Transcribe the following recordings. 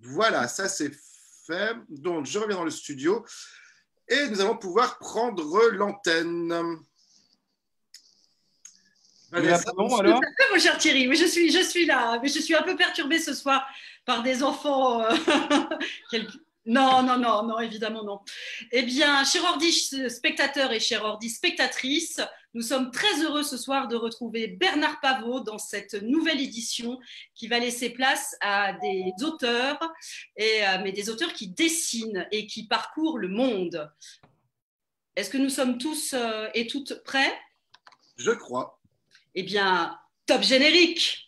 Voilà, ça c'est fait. Donc, je reviens dans le studio et nous allons pouvoir prendre l'antenne. Nous la prenons Tout à alors? fait, mon cher Thierry. Mais je suis là. Mais je suis un peu perturbée ce soir par des enfants. Non, non, non, non, évidemment non. Eh bien, cher ordi spectateur et cher ordi spectatrice, nous sommes très heureux ce soir de retrouver Bernard Pavot dans cette nouvelle édition qui va laisser place à des auteurs, mais des auteurs qui dessinent et qui parcourent le monde. Est-ce que nous sommes tous et toutes prêts? Je crois. Eh bien, top générique!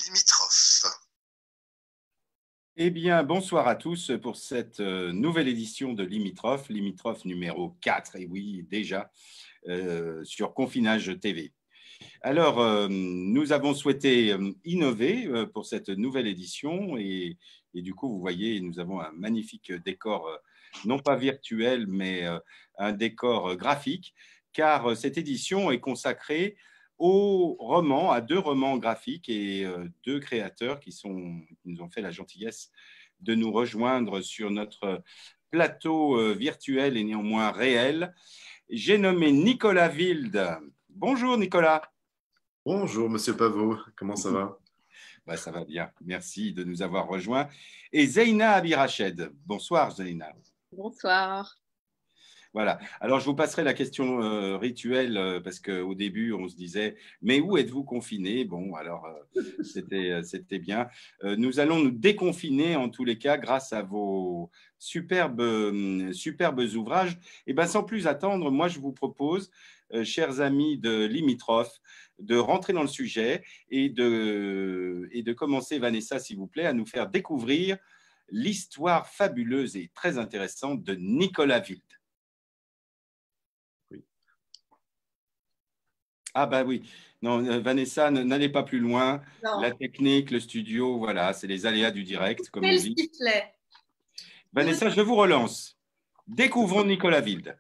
Limitrophe. Eh bien, bonsoir à tous pour cette nouvelle édition de Limitrophe, Limitrophe numéro 4, et oui, déjà, sur Confinage TV. Alors, nous avons souhaité innover pour cette nouvelle édition et du coup, vous voyez, nous avons un magnifique décor, non pas virtuel, mais un décor graphique, car cette édition est consacrée aux romans, à deux romans graphiques et deux créateurs qui nous ont fait la gentillesse de nous rejoindre sur notre plateau virtuel et néanmoins réel. J'ai nommé Nicolas Wilde. Bonjour Nicolas. Bonjour Monsieur Pavot, comment ça va? Bah, ça va bien, merci de nous avoir rejoints. Et Zeina Abirached. Bonsoir Zeina. Bonsoir. Voilà, alors je vous passerai la question rituelle parce qu'au début on se disait mais où êtes-vous confinés? Bon, alors c'était bien. Nous allons nous déconfiner en tous les cas grâce à vos superbes ouvrages. Et bien sans plus attendre, moi je vous propose, chers amis de Limitrophe, de rentrer dans le sujet et de commencer, Vanessa, s'il vous plaît, à nous faire découvrir l'histoire fabuleuse et très intéressante de Nicolas Wilde. Oui. Ah bah oui, non, Vanessa, n'allez pas plus loin. Non. La technique, le studio, voilà, c'est les aléas du direct, comme on dit. Vanessa, je vous relance. Découvrons Nicolas Wilde.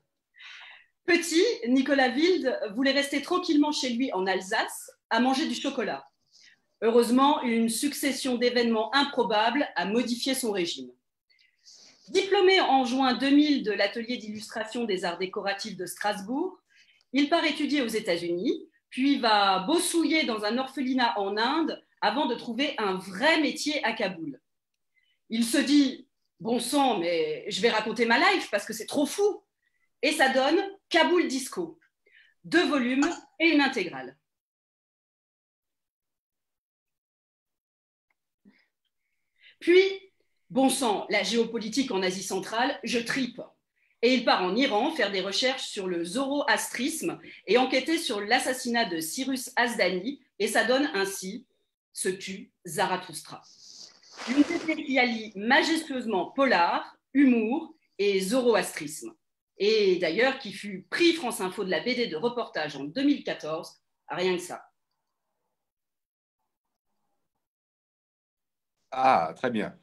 Petit, Nicolas Wilde voulait rester tranquillement chez lui en Alsace à manger du chocolat. Heureusement, une succession d'événements improbables a modifié son régime. Diplômé en juin 2000 de l'atelier d'illustration des arts décoratifs de Strasbourg, il part étudier aux États-Unis, puis va bossouiller dans un orphelinat en Inde avant de trouver un vrai métier à Kaboul. Il se dit « Bon sang, mais je vais raconter ma life parce que c'est trop fou !» Et ça donne Kaboul Disco, 2 volumes et une intégrale. Puis, bon sang, la géopolitique en Asie centrale, je tripe. Et il part en Iran faire des recherches sur le zoroastrisme et enquêter sur l'assassinat de Cyrus Asdani, et ça donne ainsi Se tue Zarathustra. Une BD qui allie majestueusement polar, humour et zoroastrisme. Et d'ailleurs qui fut prix France Info de la BD de reportage en 2014, rien que ça. Ah, très bien.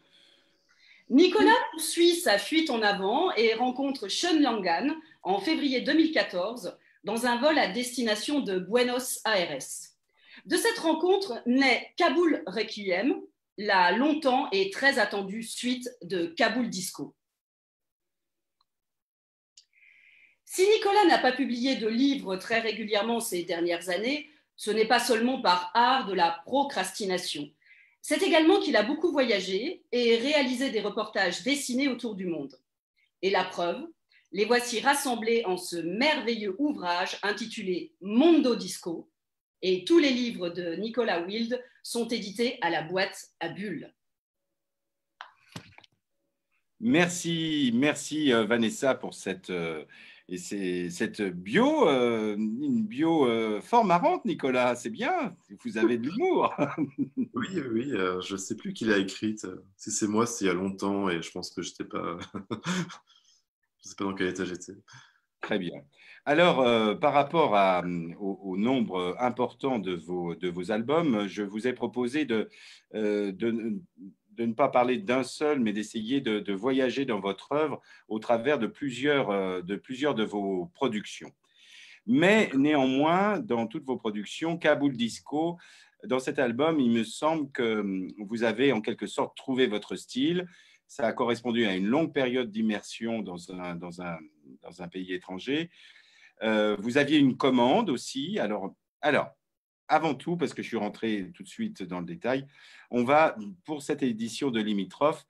Nicolas poursuit sa fuite en avant et rencontre Sean Langan en février 2014 dans un vol à destination de Buenos Aires. De cette rencontre naît Kaboul Requiem, la longtemps et très attendue suite de Kaboul Disco. Si Nicolas n'a pas publié de livres très régulièrement ces dernières années, ce n'est pas seulement par art de la procrastination. C'est également qu'il a beaucoup voyagé et réalisé des reportages dessinés autour du monde. Et la preuve, les voici rassemblés en ce merveilleux ouvrage intitulé Mondo Disco, et tous les livres de Nicolas Wilde sont édités à la boîte à bulles. Merci Vanessa pour cette bio, une bio fort marrante, Nicolas. C'est bien, vous avez de l'humour. Oui, je ne sais plus qui l'a écrite. Si c'est moi, c'est il y a longtemps et je pense que je n'étais pas... je ne sais pas dans quel état j'étais. Très bien. Alors, par rapport au nombre important de vos albums, je vous ai proposé de ne pas parler d'un seul, mais d'essayer de voyager dans votre œuvre au travers de plusieurs de vos productions. Mais néanmoins, dans toutes vos productions, Kaboul Disco, dans cet album, il me semble que vous avez en quelque sorte trouvé votre style. Ça a correspondu à une longue période d'immersion dans un pays étranger. Vous aviez une commande aussi. Alors, avant tout, parce que je suis rentré tout de suite dans le détail, on va, pour cette édition de Limitrophe,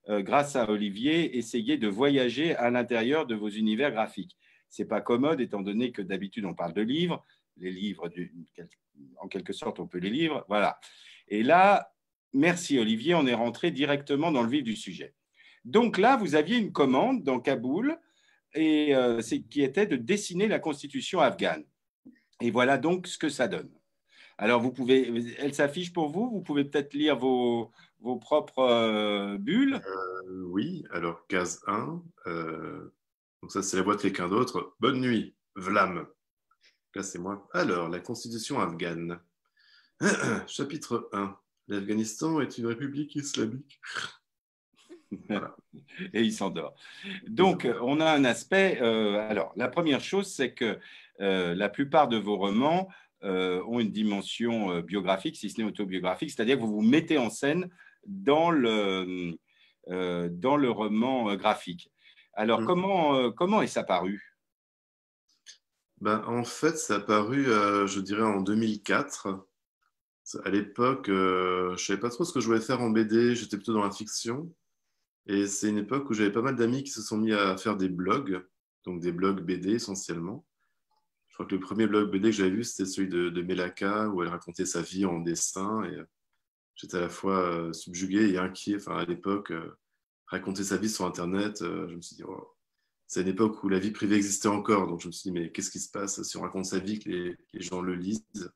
grâce à Olivier, essayer de voyager à l'intérieur de vos univers graphiques. Ce n'est pas commode, étant donné que d'habitude, on parle de livres. Les livres, en quelque sorte, on peut les lire. Voilà. Et là, merci Olivier, on est rentré directement dans le vif du sujet. Donc là, vous aviez une commande dans Kaboul et qui était de dessiner la constitution afghane. Et voilà donc ce que ça donne. Alors, elle s'affiche pour vous, vous pouvez peut-être lire vos propres bulles. Oui, alors case 1, donc ça c'est la boîte de quelqu'un d'autre. Bonne nuit, Vlam. Là c'est moi. Alors, la constitution afghane. Chapitre 1. L'Afghanistan est une république islamique. Voilà. Et il s'endort. Donc, on a un aspect. Alors, la première chose, c'est que la plupart de vos romans ont une dimension biographique, si ce n'est autobiographique, c'est-à-dire que vous vous mettez en scène dans le roman graphique. Alors, comment est-ce apparu? Ben, en fait, ça a paru, je dirais, en 2004. À l'époque, je ne savais pas trop ce que je voulais faire en BD, j'étais plutôt dans la fiction. Et c'est une époque où j'avais pas mal d'amis qui se sont mis à faire des blogs, donc des blogs BD essentiellement. Je crois que le premier blog BD que j'avais vu, c'était celui de Melaka, où elle racontait sa vie en dessin. Et j'étais à la fois subjugué et inquiet. Enfin, à l'époque, raconter sa vie sur Internet, je me suis dit, oh, c'est une époque où la vie privée existait encore. Donc je me suis dit, mais qu'est-ce qui se passe si on raconte sa vie, que les gens le lisent?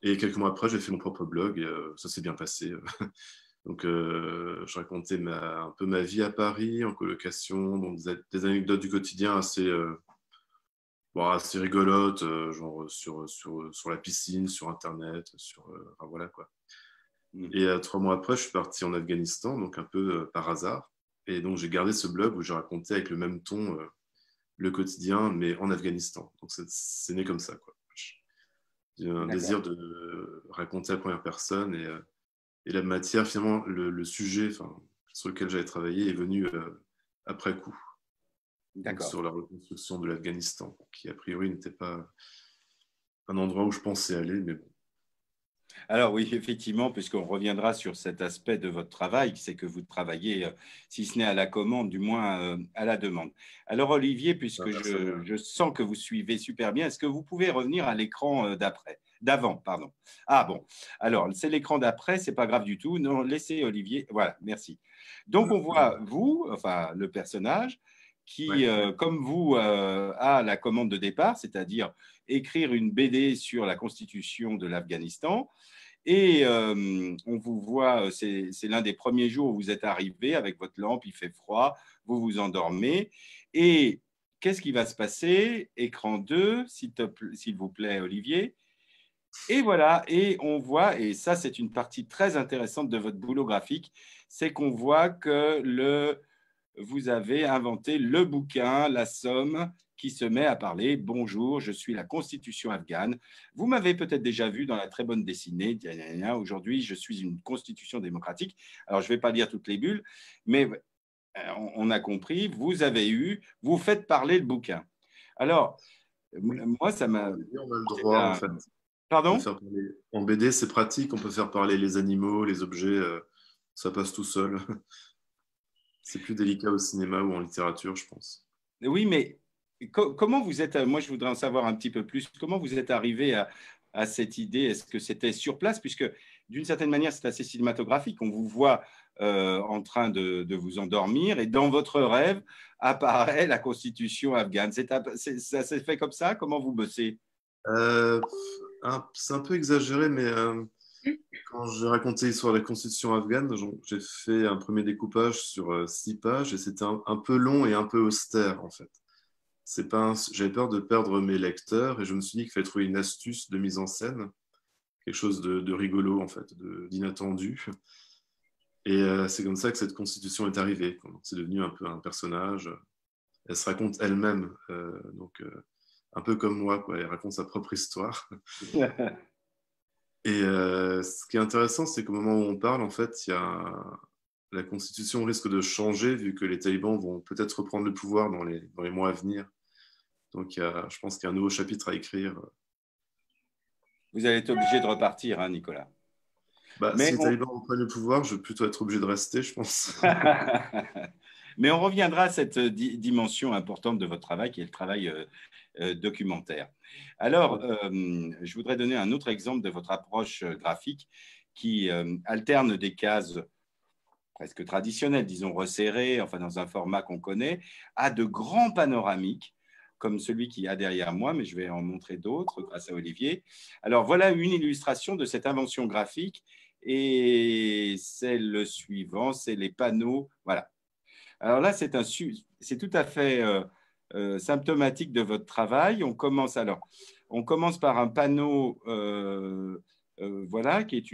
Et quelques mois après, j'ai fait mon propre blog et ça s'est bien passé. Donc, je racontais un peu ma vie à Paris, en colocation, donc des anecdotes du quotidien assez rigolotes, genre sur la piscine, sur Internet, enfin, voilà quoi. Et 3 mois après, je suis parti en Afghanistan, donc un peu par hasard. Et donc, j'ai gardé ce blog où j'ai raconté avec le même ton le quotidien, mais en Afghanistan. Donc, c'est né comme ça, quoi. J'ai un désir de raconter à la première personne et la matière, finalement, le sujet sur lequel j'avais travaillé est venu après coup. Donc, sur la reconstruction de l'Afghanistan, qui a priori n'était pas un endroit où je pensais aller, mais bon. Alors oui, effectivement, puisqu'on reviendra sur cet aspect de votre travail, c'est que vous travaillez, si ce n'est à la commande, du moins à la demande. Alors Olivier, puisque je sens que vous suivez super bien, est-ce que vous pouvez revenir à l'écran d'avant, pardon. Ah bon, alors c'est l'écran d'après, c'est pas grave du tout. Non, laissez Olivier, voilà, merci. Donc on voit vous, enfin le personnage, qui, comme vous, a la commande de départ, c'est-à-dire écrire une BD sur la constitution de l'Afghanistan. Et on vous voit, c'est l'un des premiers jours où vous êtes arrivé avec votre lampe, il fait froid, vous vous endormez. Et qu'est-ce qui va se passer? Écran 2, s'il vous plaît, Olivier. Et voilà, et on voit, et ça c'est une partie très intéressante de votre boulot graphique, c'est qu'on voit que vous avez inventé le bouquin, la Somme, qui se met à parler. Bonjour, je suis la Constitution afghane. Vous m'avez peut-être déjà vu dans la très bonne dessinée. Aujourd'hui, je suis une constitution démocratique. Alors, je ne vais pas lire toutes les bulles, mais on a compris. Vous faites parler le bouquin. Alors, moi, ça m'a. On a le droit, en fait. Pardon? En BD, c'est pratique. On peut faire parler les animaux, les objets. Ça passe tout seul. C'est plus délicat au cinéma ou en littérature, je pense. Oui, mais comment vous êtes, moi je voudrais en savoir un petit peu plus, comment vous êtes arrivé à cette idée? Est-ce que c'était sur place? Puisque d'une certaine manière, c'est assez cinématographique. On vous voit en train de vous endormir et dans votre rêve apparaît la constitution afghane. Ça s'est fait comme ça? Comment vous bossez? C'est un peu exagéré, mais quand j'ai raconté l'histoire de la constitution afghane, j'ai fait un premier découpage sur 6 pages et c'était un peu long et un peu austère en fait. j'avais peur de perdre mes lecteurs et je me suis dit qu'il fallait trouver une astuce de mise en scène, quelque chose de rigolo en fait, d'inattendu. Et c'est comme ça que cette constitution est arrivée. C'est devenu un peu un personnage. Elle se raconte elle-même, un peu comme moi, quoi. Elle raconte sa propre histoire. Et ce qui est intéressant, c'est qu'au moment où on parle, en fait, la constitution risque de changer vu que les talibans vont peut-être reprendre le pouvoir dans les mois à venir. Donc, je pense qu'il y a un nouveau chapitre à écrire. Vous allez être obligé de repartir, hein, Nicolas. Si les talibans reprennent le pouvoir, je vais plutôt être obligé de rester, je pense. Mais on reviendra à cette dimension importante de votre travail, qui est le travail documentaire. Alors, je voudrais donner un autre exemple de votre approche graphique qui alterne des cases presque traditionnelles, disons resserrées, enfin dans un format qu'on connaît, à de grands panoramiques, comme celui qu'il y a derrière moi, mais je vais en montrer d'autres grâce à Olivier. Alors, voilà une illustration de cette invention graphique, et c'est le suivant, c'est les panneaux, voilà. Alors là, c'est tout à fait symptomatique de votre travail. On commence par un panneau, voilà, qui est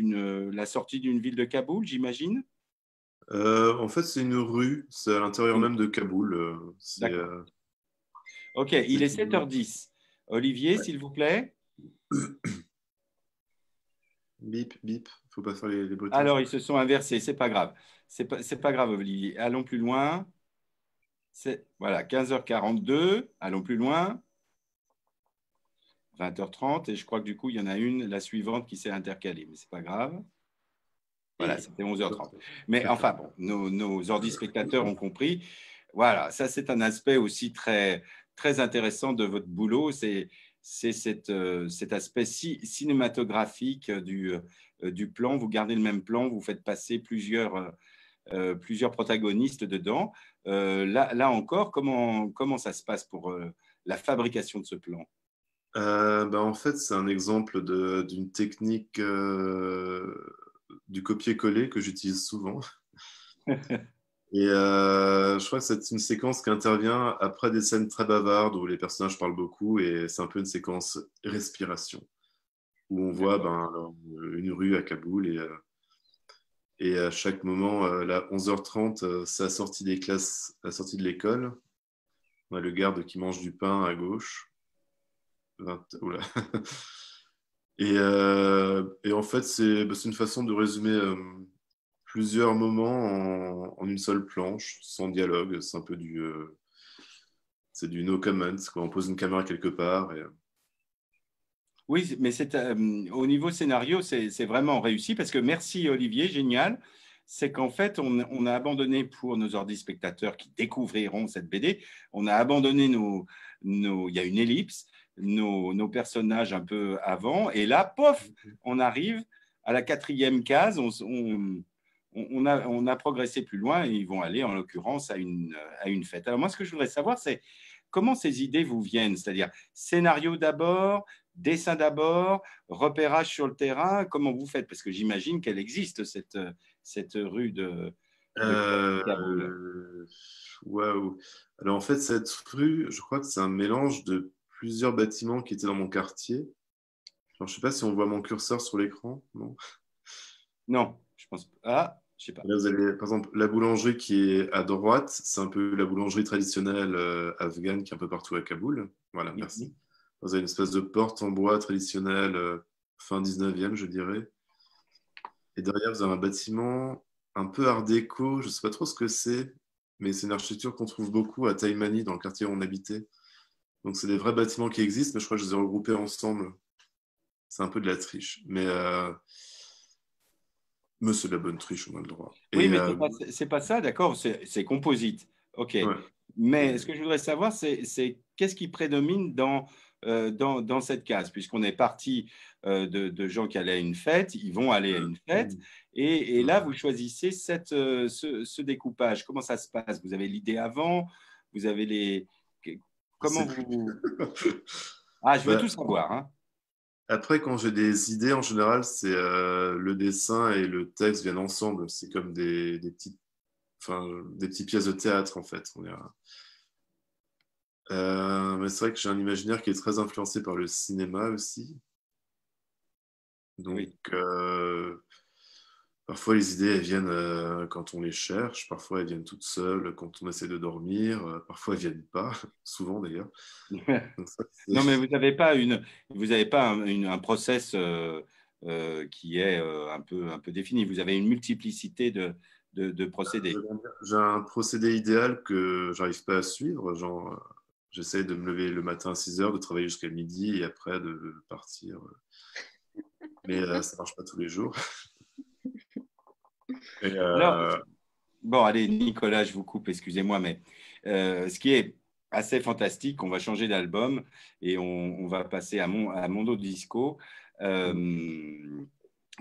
la sortie d'une ville de Kaboul, j'imagine. En fait, c'est une rue, c'est à l'intérieur même de Kaboul. D'accord. Ok, il est 7h10. Olivier, s'il vous plaît. Bip, bip, il ne faut pas faire les bruits. Alors, ils se sont inversés, c'est pas grave. C'est pas grave, Olivier. Allons plus loin. Voilà, 15h42, allons plus loin. 20h30, et je crois que du coup, il y en a la suivante qui s'est intercalée, mais c'est pas grave. Voilà, c'était 11h30. Mais enfin, bon, nos ordi spectateurs ont compris. Voilà, ça, c'est un aspect aussi très, très intéressant de votre boulot. C'est cet aspect cinématographique du plan. Vous gardez le même plan, vous faites passer plusieurs protagonistes dedans. Là encore, comment ça se passe pour la fabrication de ce plan? En fait, c'est un exemple d'une technique du copier-coller que j'utilise souvent. Et je crois que c'est une séquence qui intervient après des scènes très bavardes où les personnages parlent beaucoup, et c'est un peu une séquence respiration où on voit une rue à Kaboul, et à chaque moment, à 11h30, c'est la sortie des classes, la sortie de l'école. On a le garde qui mange du pain à gauche. Oula. Et en fait, c'est une façon de résumer plusieurs moments en une seule planche, sans dialogue. C'est un peu c'est du no comment, quand on pose une caméra quelque part. Oui, mais au niveau scénario, c'est vraiment réussi parce que merci Olivier, génial. C'est qu'en fait, on a abandonné pour nos ordi spectateurs qui découvriront cette BD, on a abandonné il y a une ellipse, nos personnages un peu avant, et là, pof, on arrive à la 4e case, on a progressé plus loin et ils vont aller en l'occurrence à une fête. Alors moi, ce que je voudrais savoir, c'est comment ces idées vous viennent, c'est-à-dire scénario d'abord, dessin d'abord, repérage sur le terrain, comment vous faites? Parce que j'imagine qu'elle existe, cette rue de Kaboul. Waouh. Alors en fait, cette rue, je crois que c'est un mélange de plusieurs bâtiments qui étaient dans mon quartier. Alors, je ne sais pas si on voit mon curseur sur l'écran, non? Non, je pense pas. Ah, je sais pas. Là, vous avez par exemple la boulangerie qui est à droite, c'est un peu la boulangerie traditionnelle afghane qui est un peu partout à Kaboul. Voilà, merci. Vous avez une espèce de porte en bois traditionnelle, fin 19e, je dirais. Et derrière, vous avez un bâtiment un peu art déco, je ne sais pas trop ce que c'est, mais c'est une architecture qu'on trouve beaucoup à Taïmani, dans le quartier où on habitait. Donc, c'est des vrais bâtiments qui existent, mais je crois que je les ai regroupés ensemble. C'est un peu de la triche. Mais c'est de la bonne triche, on a le droit. Oui, mais c'est pas ça, d'accord, c'est composite. OK. Ouais. Mais ce que je voudrais savoir, c'est qu'est-ce qui prédomine dans cette case, puisqu'on est parti de gens qui allaient à une fête, ils vont aller à une fête, et là, vous choisissez ce découpage. Comment ça se passe? Vous avez l'idée avant? Vous avez comment vous... Ah, je veux tout savoir, hein. Après, quand j'ai des idées, en général, c'est le dessin et le texte viennent ensemble. C'est comme des petites pièces de théâtre, en fait. Mais c'est vrai que j'ai un imaginaire qui est très influencé par le cinéma aussi. Donc, Oui. parfois les idées, elles viennent quand on les cherche, parfois elles viennent toutes seules quand on essaie de dormir, parfois elles viennent pas, souvent d'ailleurs. Donc ça, Non, mais c'est- vous avez pas un process qui est un peu défini. Vous avez une multiplicité de procédés. J'ai un procédé idéal que j'arrive pas à suivre. Genre, j'essaie de me lever le matin à 6 heures, de travailler jusqu'à midi et après de partir. Mais ça marche pas tous les jours. Et, Alors, bon, allez, Nicolas, je vous coupe, excusez-moi, mais ce qui est assez fantastique, on va changer d'album et on va passer à Mondo Disco,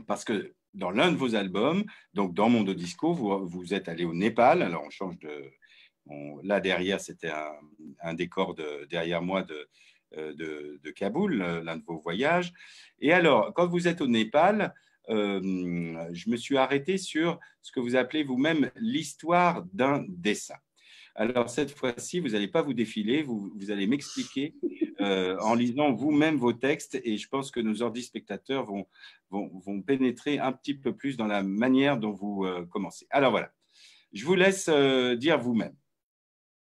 parce que dans l'un de vos albums, donc dans Mondo Disco, vous êtes allé au Népal. Alors, on change de. Là, derrière, c'était un décor derrière moi de Kaboul, l'un de vos voyages. Et alors, quand vous êtes au Népal, je me suis arrêté sur ce que vous appelez vous-même l'histoire d'un dessin. Alors, cette fois-ci, vous n'allez pas vous défiler, vous allez m'expliquer en lisant vous-même vos textes et je pense que nos ordi spectateurs vont pénétrer un petit peu plus dans la manière dont vous commencez. Alors voilà, je vous laisse dire vous-même.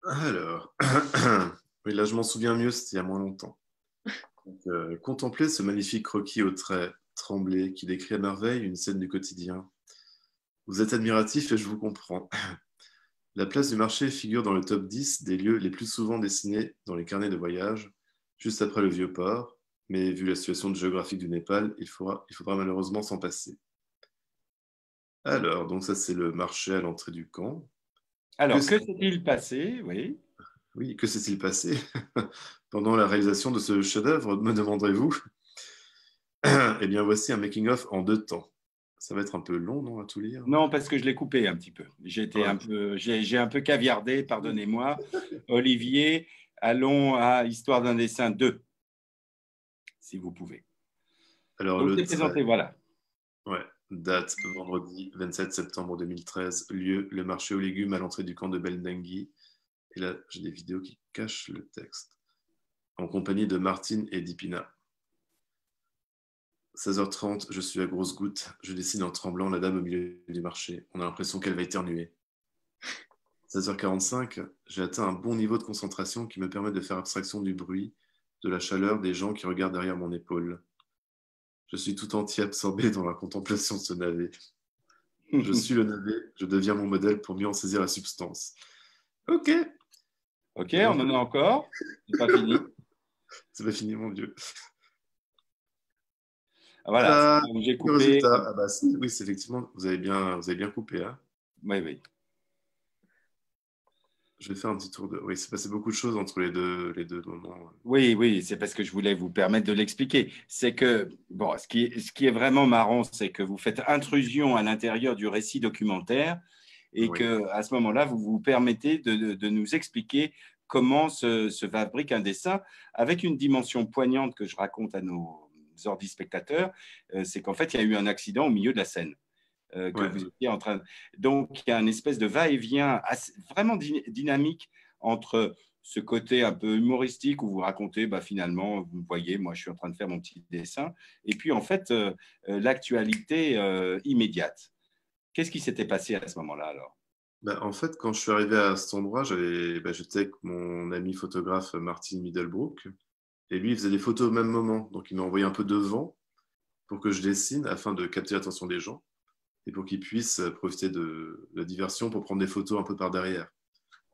alors, oui, là je m'en souviens mieux, c'était il y a moins longtemps. Donc, contemplez ce magnifique croquis aux traits tremblés qui décrit à merveille une scène du quotidien. Vous êtes admiratif et je vous comprends. La place du marché figure dans le top 10 des lieux les plus souvent dessinés dans les carnets de voyage, juste après le Vieux-Port, mais vu la situation géographique du Népal, il faudra malheureusement s'en passer. Alors, donc ça c'est le marché à l'entrée du camp. Alors, que s'est-il passé? Oui. Oui, que s'est-il passé pendant la réalisation de ce chef-d'œuvre, me demanderez-vous? Eh bien, voici un making-of en 2 temps. Ça va être un peu long, non, à tout lire? Non, parce que je l'ai coupé un petit peu. Ouais. J'ai un peu caviardé, pardonnez-moi. Olivier, allons à Histoire d'un dessin 2, si vous pouvez. Alors, Donc, le c'est trait. présenté, voilà. Ouais. Date, vendredi 27 septembre 2013. Lieu, le marché aux légumes à l'entrée du camp de Beldengui. Et là, j'ai des vidéos qui cachent le texte. En compagnie de Martine et Dipina. 16h30, je suis à grosses gouttes. Je dessine en tremblant la dame au milieu du marché. On a l'impression qu'elle va éternuer. 16h45, j'ai atteint un bon niveau de concentration qui me permet de faire abstraction du bruit, de la chaleur des gens qui regardent derrière mon épaule. Je suis tout entier absorbé dans la contemplation de ce navet. Je suis le navet, je deviens mon modèle pour mieux en saisir la substance. Ok. OK, Et on en a encore. C'est pas fini. c'est pas fini, mon Dieu. Ah, voilà, c'est Ah, là où j'ai le coupé. résultat. Ah bah, oui, c'est effectivement, vous avez bien coupé. Hein. Oui, oui. Je vais faire un petit tour de. Oui, c'est passé beaucoup de choses entre les deux moments. Oui, oui, c'est parce que je voulais vous permettre de l'expliquer. C'est que, bon, ce qui est vraiment marrant, c'est que vous faites intrusion à l'intérieur du récit documentaire et Oui. que à ce moment-là, vous vous permettez de nous expliquer comment se fabrique un dessin avec une dimension poignante que je raconte à nos ordi spectateurs. C'est qu'en fait, il y a eu un accident au milieu de la scène. Que Ouais. vous étiez en train. Donc, il y a une espèce de va-et-vient vraiment dynamique entre ce côté un peu humoristique où vous racontez, bah, finalement, vous voyez, moi, je suis en train de faire mon petit dessin, et puis, en fait, l'actualité immédiate. Qu'est-ce qui s'était passé à ce moment-là, alors? Bah, en fait, quand je suis arrivé à cet endroit, j'étais avec mon ami photographe Martin Middlebrook, et lui, il faisait des photos au même moment. Donc, il m'a envoyé un peu devant pour que je dessine afin de capter l'attention des gens et pour qu'ils puissent profiter de la diversion pour prendre des photos un peu par derrière.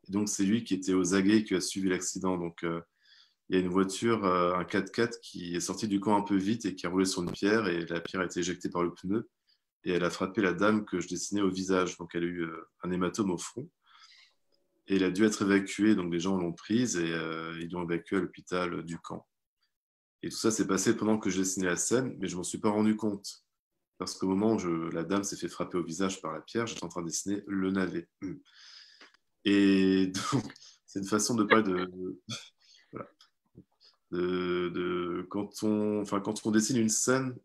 Et donc, c'est lui qui était aux aguets qui a suivi l'accident. Donc, il y a une voiture, un 4x4 qui est sorti du camp un peu vite et qui a roulé sur une pierre et la pierre a été éjectée par le pneu et elle a frappé la dame que je dessinais au visage. Donc, elle a eu un hématome au front et elle a dû être évacuée. Donc, les gens l'ont prise et ils l'ont évacuée à l'hôpital du camp. Et tout ça s'est passé pendant que je dessinais la scène, mais je m'en suis pas rendu compte. Parce qu'au moment où la dame s'est fait frapper au visage par la pierre, j'étais en train de dessiner le navet. Et donc, c'est une façon de parler voilà, quand on dessine une scène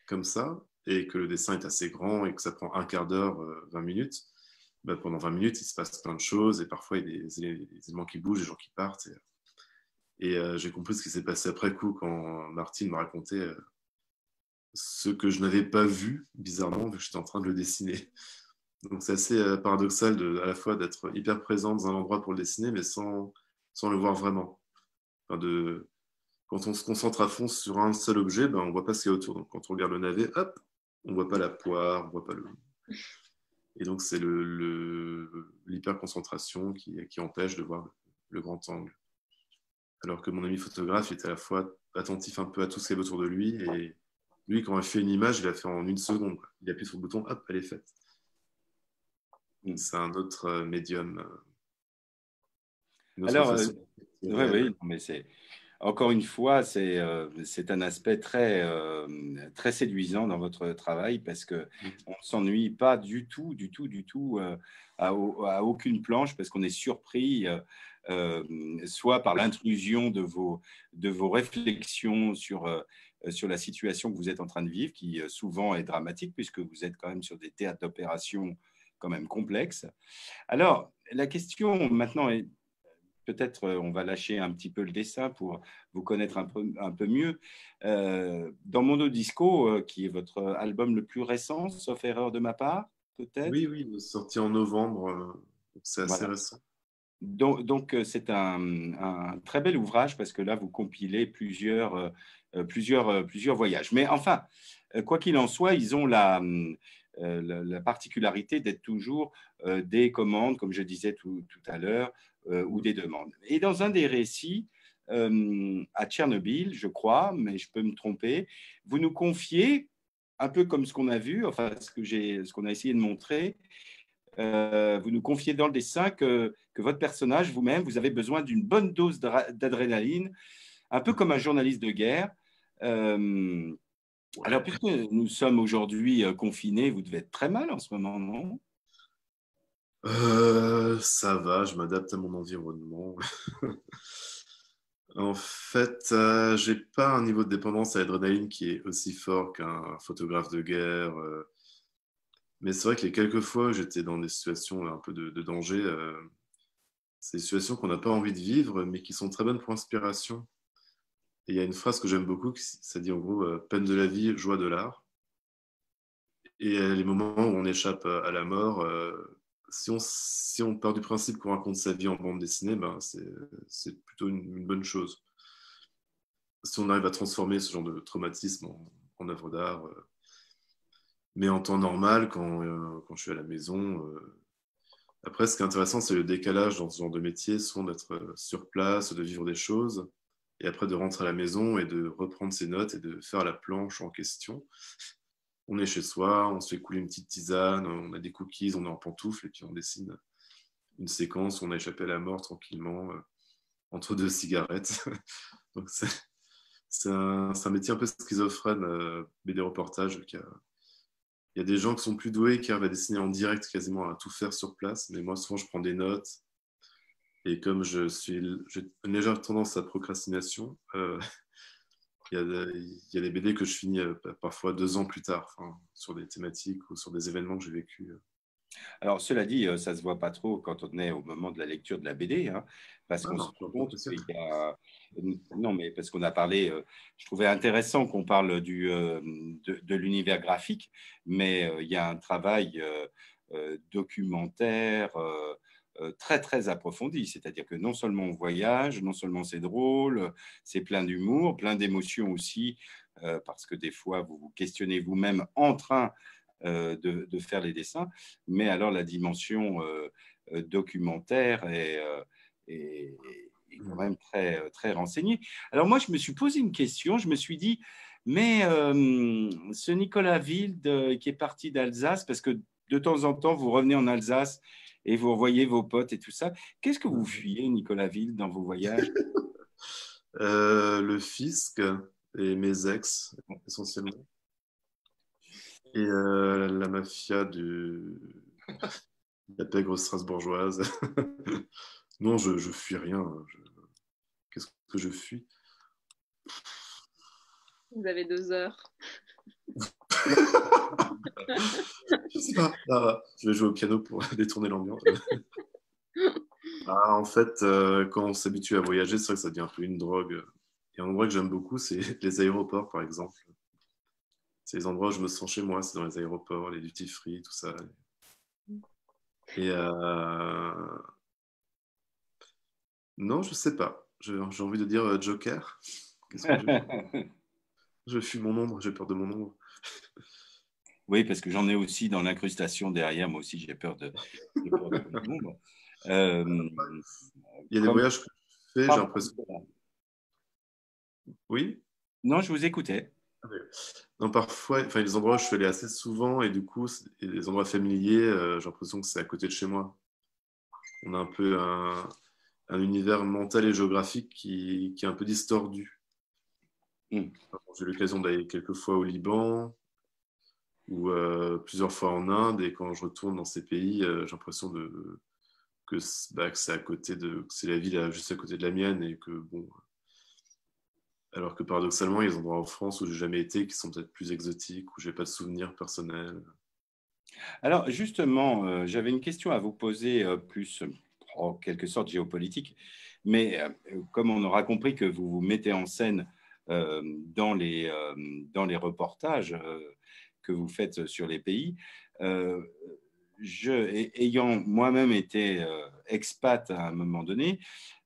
comme ça, et que le dessin est assez grand et que ça prend un quart d'heure, 20 minutes, bah, pendant 20 minutes, il se passe plein de choses et parfois il y a des éléments qui bougent, des gens qui partent. Et j'ai compris ce qui s'est passé après coup quand Martine m'a raconté ce que je n'avais pas vu, bizarrement, vu que j'étais en train de le dessiner. Donc c'est assez paradoxal à la fois d'être hyper présent dans un endroit pour le dessiner, mais sans le voir vraiment. Enfin, quand on se concentre à fond sur un seul objet, ben, on ne voit pas ce qu'il y a autour. Donc quand on regarde le navet, hop, on ne voit pas la poire, on ne voit pas le... Et donc c'est l'hyperconcentration qui empêche de voir le grand angle. Alors que mon ami photographe était à la fois attentif un peu à tout ce qu'il y avait autour de lui, et lui, quand il fait une image, il la fait en 1 seconde. Il appuie sur le bouton, hop, elle est faite. C'est un autre médium. Alors, oui, mais encore une fois, c'est un aspect très séduisant dans votre travail parce qu'on ne s'ennuie pas du tout à aucune planche parce qu'on est surpris soit par l'intrusion de vos réflexions sur la situation que vous êtes en train de vivre, qui souvent est dramatique puisque vous êtes quand même sur des théâtres d'opération quand même complexes. Alors, la question maintenant est, peut-être on va lâcher un petit peu le dessin pour vous connaître un peu mieux. Dans Mondo Disco, qui est votre album le plus récent, sauf erreur de ma part, peut-être? Oui, sorti en novembre, c'est assez récent. Donc c'est un très bel ouvrage parce que là, vous compilez plusieurs voyages. Mais enfin, quoi qu'il en soit, ils ont la particularité d'être toujours des commandes, comme je disais tout à l'heure, ou des demandes. Et dans un des récits, à Tchernobyl, je crois, mais je peux me tromper, vous nous confiez, un peu comme ce qu'on a vu, enfin ce qu'on a essayé de montrer, vous nous confiez dans le dessin que votre personnage, vous-même, vous avez besoin d'une bonne dose d'adrénaline, un peu comme un journaliste de guerre. Alors, puisque nous sommes aujourd'hui confinés, vous devez être très mal en ce moment, non? Ça va, je m'adapte à mon environnement. En fait, j'ai pas un niveau de dépendance à l'adrénaline qui est aussi fort qu'un photographe de guerre. Mais c'est vrai que les quelques fois où j'étais dans des situations un peu de danger, c'est des situations qu'on n'a pas envie de vivre, mais qui sont très bonnes pour l'inspiration. Et il y a une phrase que j'aime beaucoup, ça dit en gros peine de la vie, joie de l'art. Et les moments où on échappe à la mort, si on part du principe qu'on raconte sa vie en bande dessinée, ben c'est plutôt une bonne chose. Si on arrive à transformer ce genre de traumatisme en œuvre d'art. Mais en temps normal, quand je suis à la maison, après, ce qui est intéressant, c'est le décalage dans ce genre de métier, souvent d'être sur place, de vivre des choses, et après de rentrer à la maison et de reprendre ses notes et de faire la planche en question. On est chez soi, on se fait couler une petite tisane, on a des cookies, on est en pantoufles, et puis on dessine une séquence où on a échappé à la mort tranquillement, entre 2 cigarettes. Donc c'est un métier un peu schizophrène, BD reportage. Il y a des gens qui sont plus doués, qui arrivent à dessiner en direct, quasiment à tout faire sur place. Mais moi, souvent, je prends des notes. Et comme j'ai une légère tendance à la procrastination, il y a des BD que je finis parfois 2 ans plus tard, sur des thématiques ou sur des événements que j'ai vécus. Alors, cela dit, ça ne se voit pas trop quand on est au moment de la lecture de la BD, hein, parce qu'on se rend compte qu'il y a... Non, mais parce qu'on a parlé, je trouvais intéressant qu'on parle de l'univers graphique, mais il y a un travail documentaire très, très approfondi. C'est-à-dire que non seulement on voyage, non seulement c'est drôle, c'est plein d'humour, plein d'émotions aussi, parce que des fois, vous vous questionnez vous-même en train de faire les dessins, mais alors la dimension documentaire est quand même très, très renseignée. Alors moi, je me suis posé une question, je me suis dit, mais ce Nicolas Wilde qui est parti d'Alsace, parce que de temps en temps, vous revenez en Alsace et vous revoyez vos potes et tout ça, qu'est-ce que vous fuyez, Nicolas Wilde, dans vos voyages? Le fisc et mes ex, essentiellement. Et la mafia de la pègre strasbourgeoise. Non, je fuis rien. Qu'est-ce que je fuis? Vous avez 2 heures. Je sais pas. Je vais jouer au piano pour détourner l'ambiance. Ah, en fait, quand on s'habitue à voyager, c'est vrai que ça devient un peu une drogue. Et un endroit que j'aime beaucoup, c'est les aéroports, par exemple. C'est les endroits où je me sens chez moi, c'est dans les aéroports, les duty free, tout ça. Et non, je sais pas. J'ai envie de dire Joker. Qu'est-ce que je fuis mon ombre, j'ai peur de mon ombre. Oui, parce que j'en ai aussi dans l'incrustation derrière. Moi aussi, j'ai peur de mon ombre. Euh, Il y a des comme... voyages que je fais, j'ai Pardon. l'impression. Oui? Non, je vous écoutais. Non, parfois, enfin, les endroits où je suis allé assez souvent et du coup, les endroits familiers, j'ai l'impression que c'est à côté de chez moi. On a un peu un univers mental et géographique qui est un peu distordu. Mm. J'ai eu l'occasion d'aller quelques fois au Liban ou plusieurs fois en Inde et quand je retourne dans ces pays, j'ai l'impression que c'est à côté que c'est la ville juste à côté de la mienne et que bon, alors que paradoxalement, il y a des endroits en France où j'ai jamais été qui sont peut-être plus exotiques, où j'ai pas de souvenirs personnels. Alors, justement, j'avais une question à vous poser plus, en quelque sorte, géopolitique. Mais comme on aura compris que vous vous mettez en scène euh, dans dans les reportages que vous faites sur les pays, euh, ayant moi-même été expat à un moment donné,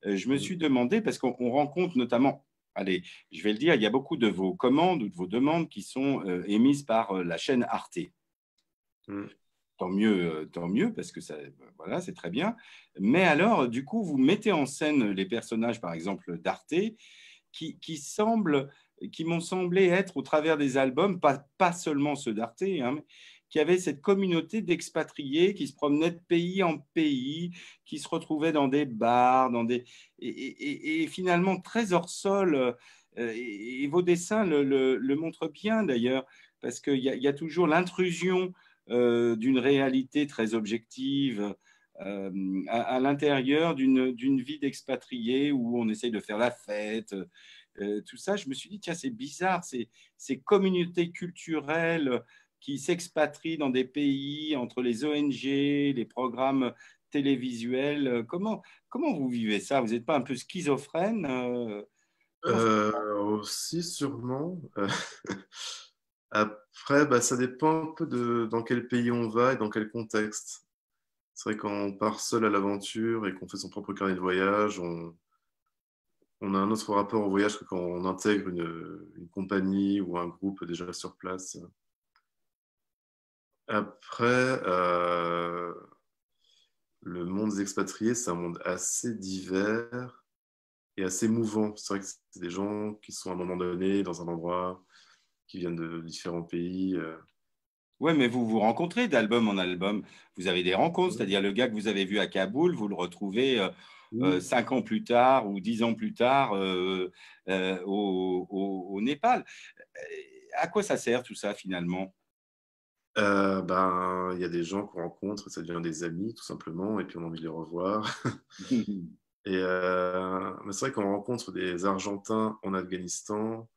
je me Mm. suis demandé, parce qu'on rencontre notamment, allez, je vais le dire, il y a beaucoup de vos commandes ou de vos demandes qui sont émises par la chaîne Arte. Mm. Tant mieux, parce que ça, voilà, c'est très bien. Mais alors, du coup, vous mettez en scène les personnages, par exemple, d'Arte, qui m'ont semblé être, au travers des albums, pas seulement ceux d'Arte, hein, mais qui avaient cette communauté d'expatriés qui se promenaient de pays en pays, qui se retrouvaient dans des bars, et finalement très hors sol. Et vos dessins le montrent bien d'ailleurs, parce qu'il y a toujours l'intrusion d'une réalité très objective à l'intérieur d'une vie d'expatrié où on essaye de faire la fête, tout ça. Je me suis dit, tiens, c'est bizarre, ces communautés culturelles qui s'expatrient dans des pays entre les ONG, les programmes télévisuels. Comment vous vivez ça? Vous n'êtes pas un peu schizophrène? Comment ça... Aussi, sûrement. Après, bah, ça dépend un peu de dans quel pays on va et dans quel contexte. C'est vrai quand on part seul à l'aventure et qu'on fait son propre carnet de voyage, on a un autre rapport au voyage que quand on intègre une compagnie ou un groupe déjà sur place. Après, le monde des expatriés, c'est un monde assez divers et assez mouvant. C'est vrai que c'est des gens qui sont à un moment donné dans un endroit, qui viennent de différents pays. Ouais, mais vous vous rencontrez d'album en album. Vous avez des rencontres, c'est-à-dire le gars que vous avez vu à Kaboul, vous le retrouvez Oui. 5 ans plus tard ou 10 ans plus tard au Népal. À quoi ça sert tout ça finalement? Ben, il y a des gens qu'on rencontre, ça devient des amis tout simplement, et puis on a envie de les revoir. Et mais c'est vrai qu'on rencontre des Argentins en Afghanistan,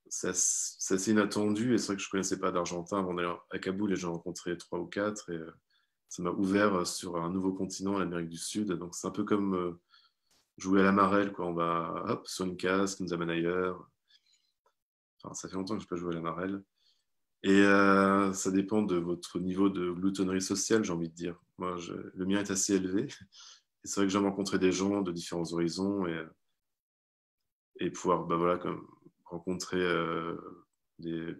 c'est assez inattendu, et c'est vrai que je ne connaissais pas d'Argentins avant d'aller à Kaboul, et j'en ai rencontré trois ou quatre, et ça m'a ouvert sur un nouveau continent, l'Amérique du Sud. Donc c'est un peu comme jouer à la marelle, quoi. On va hop, sur une case qui nous amène ailleurs. Enfin, ça fait longtemps que je n'ai pas joué à la marelle. Et ça dépend de votre niveau de gloutonnerie sociale, j'ai envie de dire. Moi, le mien est assez élevé. Et c'est vrai que j'aime rencontrer des gens de différents horizons et pouvoir bah, voilà, comme, rencontrer des,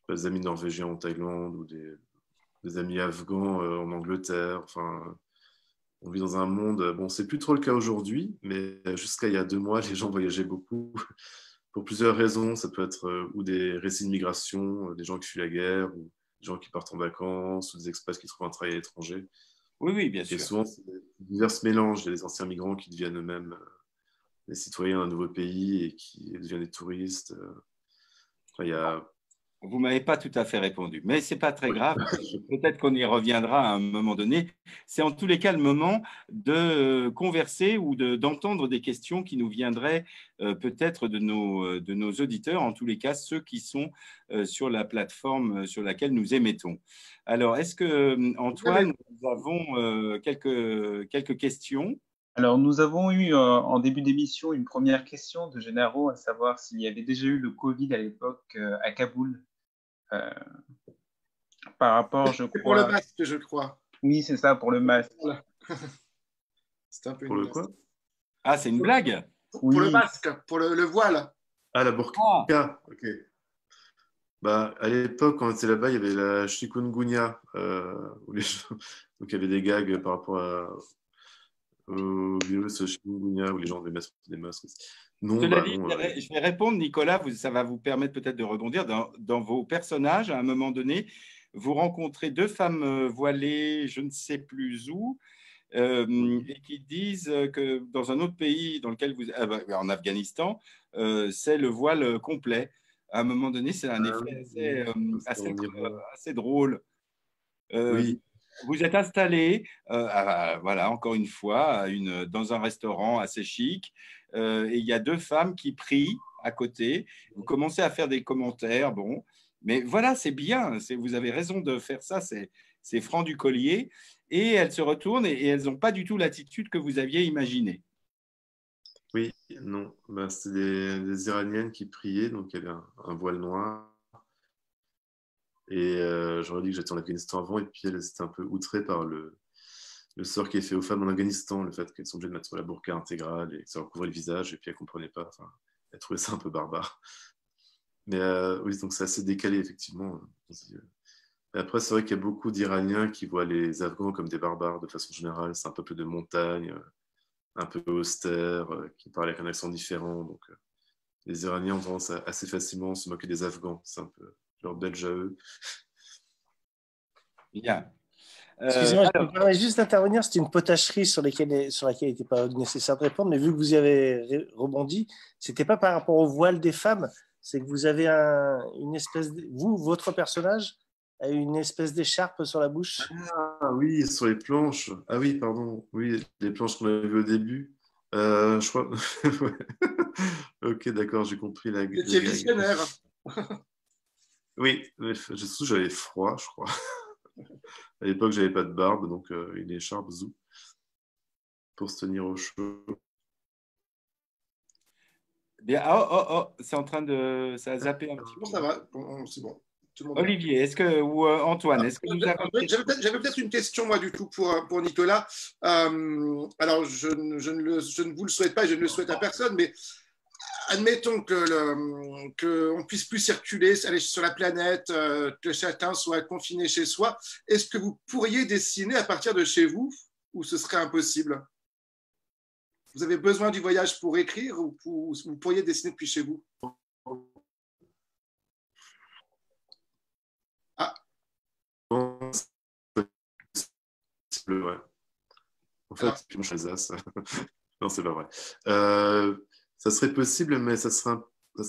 des amis norvégiens en Thaïlande ou des amis afghans en Angleterre. Enfin, on vit dans un monde, bon, c'est plus trop le cas aujourd'hui, mais jusqu'à il y a 2 mois, les gens voyageaient beaucoup pour plusieurs raisons. Ça peut être ou des récits de migration, des gens qui fuient la guerre, ou des gens qui partent en vacances, ou des expats qui trouvent un travail à l'étranger. Oui, oui, bien Et sûr. souvent, c'est divers mélanges. Il y a des anciens migrants qui deviennent eux-mêmes des citoyens d'un nouveau pays et qui deviennent des touristes. Enfin, il y a Vous ne m'avez pas tout à fait répondu, mais ce n'est pas très grave. Peut-être qu'on y reviendra à un moment donné. C'est en tous les cas le moment de converser ou d'entendre des questions qui nous viendraient peut-être de nos auditeurs, en tous les cas ceux qui sont sur la plateforme sur laquelle nous émettons. Alors, est-ce que, Antoine, nous avons quelques questions? Alors, nous avons eu en début d'émission une première question de Gennaro, à savoir s'il y avait déjà eu le Covid à l'époque à Kaboul. Par rapport, je C'est pour le crois. masque, je crois. Oui, c'est ça, pour le masque. Voilà. C'est un peu Pour le quoi? Ah, c'est une blague? Pour le masque, pour le voile. Ah, la burqa. Ok. Bah, à l'époque, quand on était là-bas, il y avait la chikungunya, où les gens... donc il y avait des gags par rapport au virus chikungunya, où les gens devaient mettre des masques. Non, Cela bah dit, non. je vais répondre, Nicolas, ça va vous permettre peut-être de rebondir. Dans vos personnages, à un moment donné, vous rencontrez deux femmes voilées, je ne sais plus où, et qui disent que dans un autre pays dans lequel en Afghanistan, c'est le voile complet. À un moment donné, c'est un effet assez drôle. Oui. Vous êtes installé, voilà, encore une fois, dans un restaurant assez chic, et il y a deux femmes qui prient à côté. Vous commencez à faire des commentaires, bon, mais voilà, c'est bien. Vous avez raison de faire ça. C'est franc du collier. Et elles se retournent et elles n'ont pas du tout l'attitude que vous aviez imaginée. Oui, non. Bah, c'était des Iraniennes qui priaient, donc il y avait un voile noir. Et j'aurais dit que j'étais en Afghanistan avant, et puis elles étaient un peu outrées par le sort qui est fait aux femmes en Afghanistan, le fait qu'elles sont obligées de mettre la burqa intégrale et que ça recouvrait le visage, et puis elles ne comprenaient pas. Enfin, elles trouvaient ça un peu barbare. Mais oui, donc c'est assez décalé, effectivement. Mais après, c'est vrai qu'il y a beaucoup d'Iraniens qui voient les Afghans comme des barbares de façon générale. C'est un peuple de montagne, un peu austère, qui parle avec un accent différent. Donc, les Iraniens ont tendance à assez facilement se moquer des Afghans. C'est un peu leur belge à eux. Bien. Excusez-moi, je me permets juste d'intervenir. C'était une potacherie sur laquelle il n'était pas nécessaire de répondre, mais vu que vous y avez rebondi, ce n'était pas par rapport au voile des femmes, c'est que vous avez une espèce votre personnage a une espèce d'écharpe sur la bouche. Ah oui, sur les planches. Ah oui, pardon. Oui, les planches qu'on avait vues au début. Je crois. Ouais. Ok, d'accord, j'ai compris la. Vous étiez visionnaire. Oui, surtout j'avais froid, je crois. À l'époque, j'avais pas de barbe, donc une écharpe zou pour se tenir au chaud. Bien. C'est en train de. Ça a zappé un petit peu. Bon, ça va, c'est bon. Olivier, ou Antoine, est-ce que nous avons... J'avais peut-être une question, moi, du coup, pour Nicolas. Alors, je ne vous le souhaite pas et je ne le souhaite à personne, mais admettons qu'on puisse plus circuler, aller sur la planète, que chacun soit confiné chez soi. Est-ce que vous pourriez dessiner à partir de chez vous ou ce serait impossible? Vous avez besoin du voyage pour écrire ou vous pourriez dessiner depuis chez vous? Ah. Ouais. En fait, je suis Alsace. Non, c'est pas vrai. Ça serait possible, mais ça serait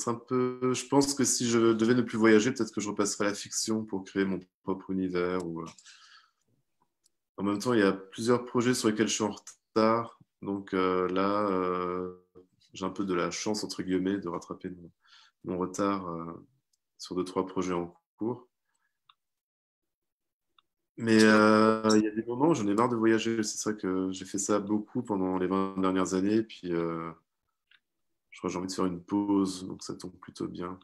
un peu. Je pense que si je devais ne plus voyager, peut-être que je repasserais à la fiction pour créer mon propre univers. En même temps, il y a plusieurs projets sur lesquels je suis en retard. Donc là, j'ai un peu de la chance, entre guillemets, de rattraper mon retard sur 2-3 projets en cours. Mais il y a des moments où j'en ai marre de voyager. C'est ça que j'ai fait ça beaucoup pendant les 20 dernières années. Puis je crois que j'ai envie de faire une pause, donc ça tombe plutôt bien.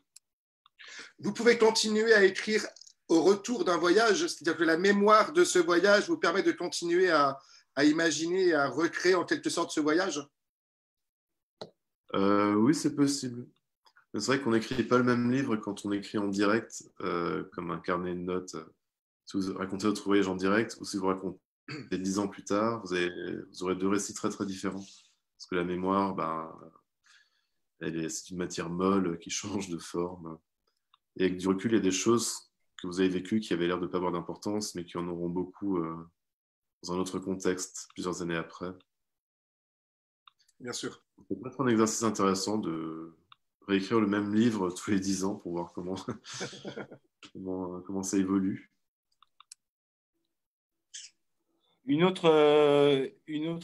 Vous pouvez continuer à écrire au retour d'un voyage, c'est-à-dire que la mémoire de ce voyage vous permet de continuer à imaginer, à recréer en quelque sorte ce voyage? Oui, c'est possible. Mais c'est vrai qu'on n'écrit pas le même livre quand on écrit en direct, comme un carnet de notes. Si vous racontez votre voyage en direct ou si vous racontez 10 ans plus tard, vous aurez deux récits très très différents. Parce que la mémoire, c'est une matière molle qui change de forme. Et avec du recul, il y a des choses que vous avez vécues qui avaient l'air de ne pas avoir d'importance, mais qui en auront beaucoup dans un autre contexte, plusieurs années après. Bien sûr. C'est peut-être un exercice intéressant de réécrire le même livre tous les 10 ans pour voir comment ça évolue. Une autre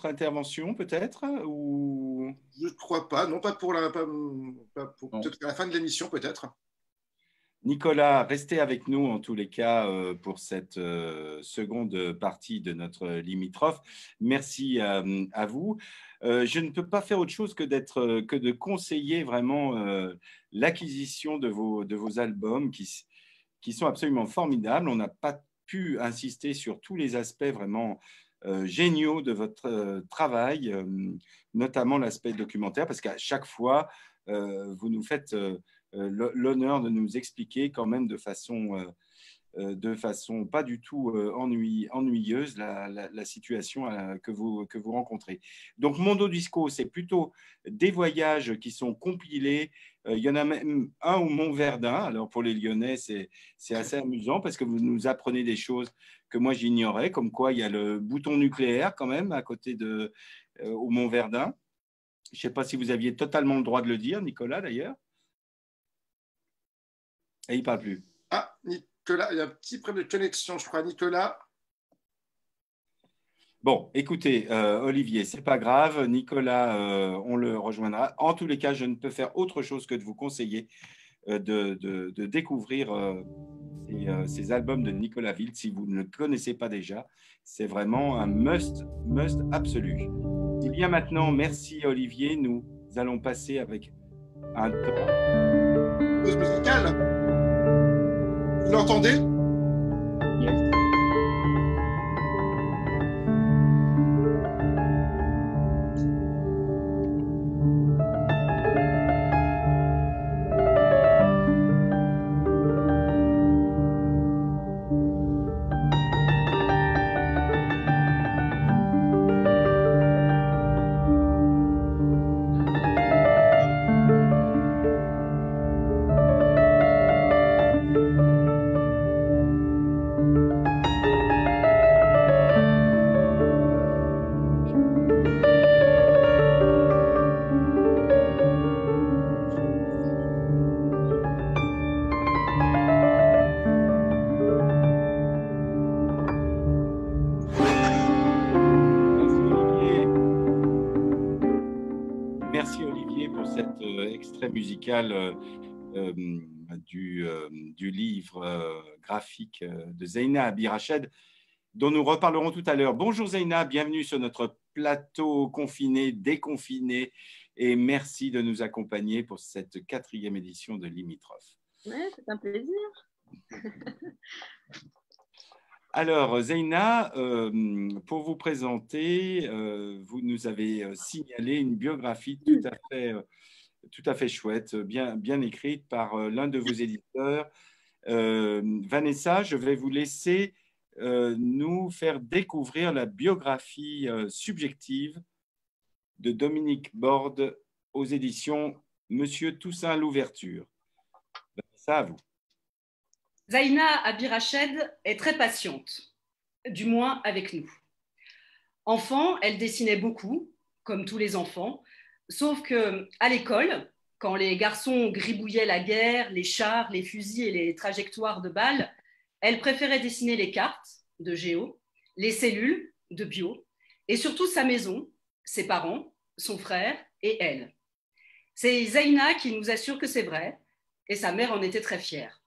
intervention peut-être ou... Je ne crois pas, non, pas pour peut-être à la fin de l'émission, peut-être. Nicolas, restez avec nous en tous les cas pour cette seconde partie de notre limitrophe. Merci à vous. Je ne peux pas faire autre chose que de conseiller vraiment l'acquisition de vos albums qui sont absolument formidables. On n'a pas pu insister sur tous les aspects vraiment géniaux de votre travail, notamment l'aspect documentaire, parce qu'à chaque fois, vous nous faites l'honneur de nous expliquer quand même de façon pas du tout ennuyeuse la situation que vous rencontrez. Donc, Mondo Disco, c'est plutôt des voyages qui sont compilés. Il y en a même un au Mont-Verdun. Alors, pour les Lyonnais, c'est assez amusant parce que vous nous apprenez des choses que moi, j'ignorais, comme quoi il y a le bouton nucléaire quand même à côté au Mont-Verdun. Je ne sais pas si vous aviez totalement le droit de le dire, Nicolas, d'ailleurs. Et il ne parle plus. Ah, Nicolas, il y a un petit problème de connexion, je crois. Nicolas. Bon, écoutez, Olivier, ce n'est pas grave. Nicolas, on le rejoindra. En tous les cas, je ne peux faire autre chose que de vous conseiller de découvrir ces albums de Nicolas Wild si vous ne le connaissez pas déjà. C'est vraiment un must absolu. Eh bien maintenant, merci Olivier. Nous allons passer avec un temps. Pause musicale. Vous l'entendez? Yes. Musical du livre graphique de Zeina Abirached, dont nous reparlerons tout à l'heure. Bonjour Zeina, bienvenue sur notre plateau confiné, déconfiné, et merci de nous accompagner pour cette 4e édition de Limitrophe. Oui, c'est un plaisir. Alors, Zeina, pour vous présenter, vous nous avez signalé une biographie tout à fait chouette, bien écrite par l'un de vos éditeurs. Vanessa, je vais vous laisser nous faire découvrir la biographie subjective de Dominique Borde aux éditions Monsieur Toussaint Louverture. Vanessa, à vous. Zeina Abirached est très patiente, du moins avec nous. Enfant, elle dessinait beaucoup, comme tous les enfants, sauf qu'à l'école, quand les garçons gribouillaient la guerre, les chars, les fusils et les trajectoires de balles, elle préférait dessiner les cartes de géo, les cellules de bio, et surtout sa maison, ses parents, son frère et elle. C'est Zeina qui nous assure que c'est vrai, et sa mère en était très fière.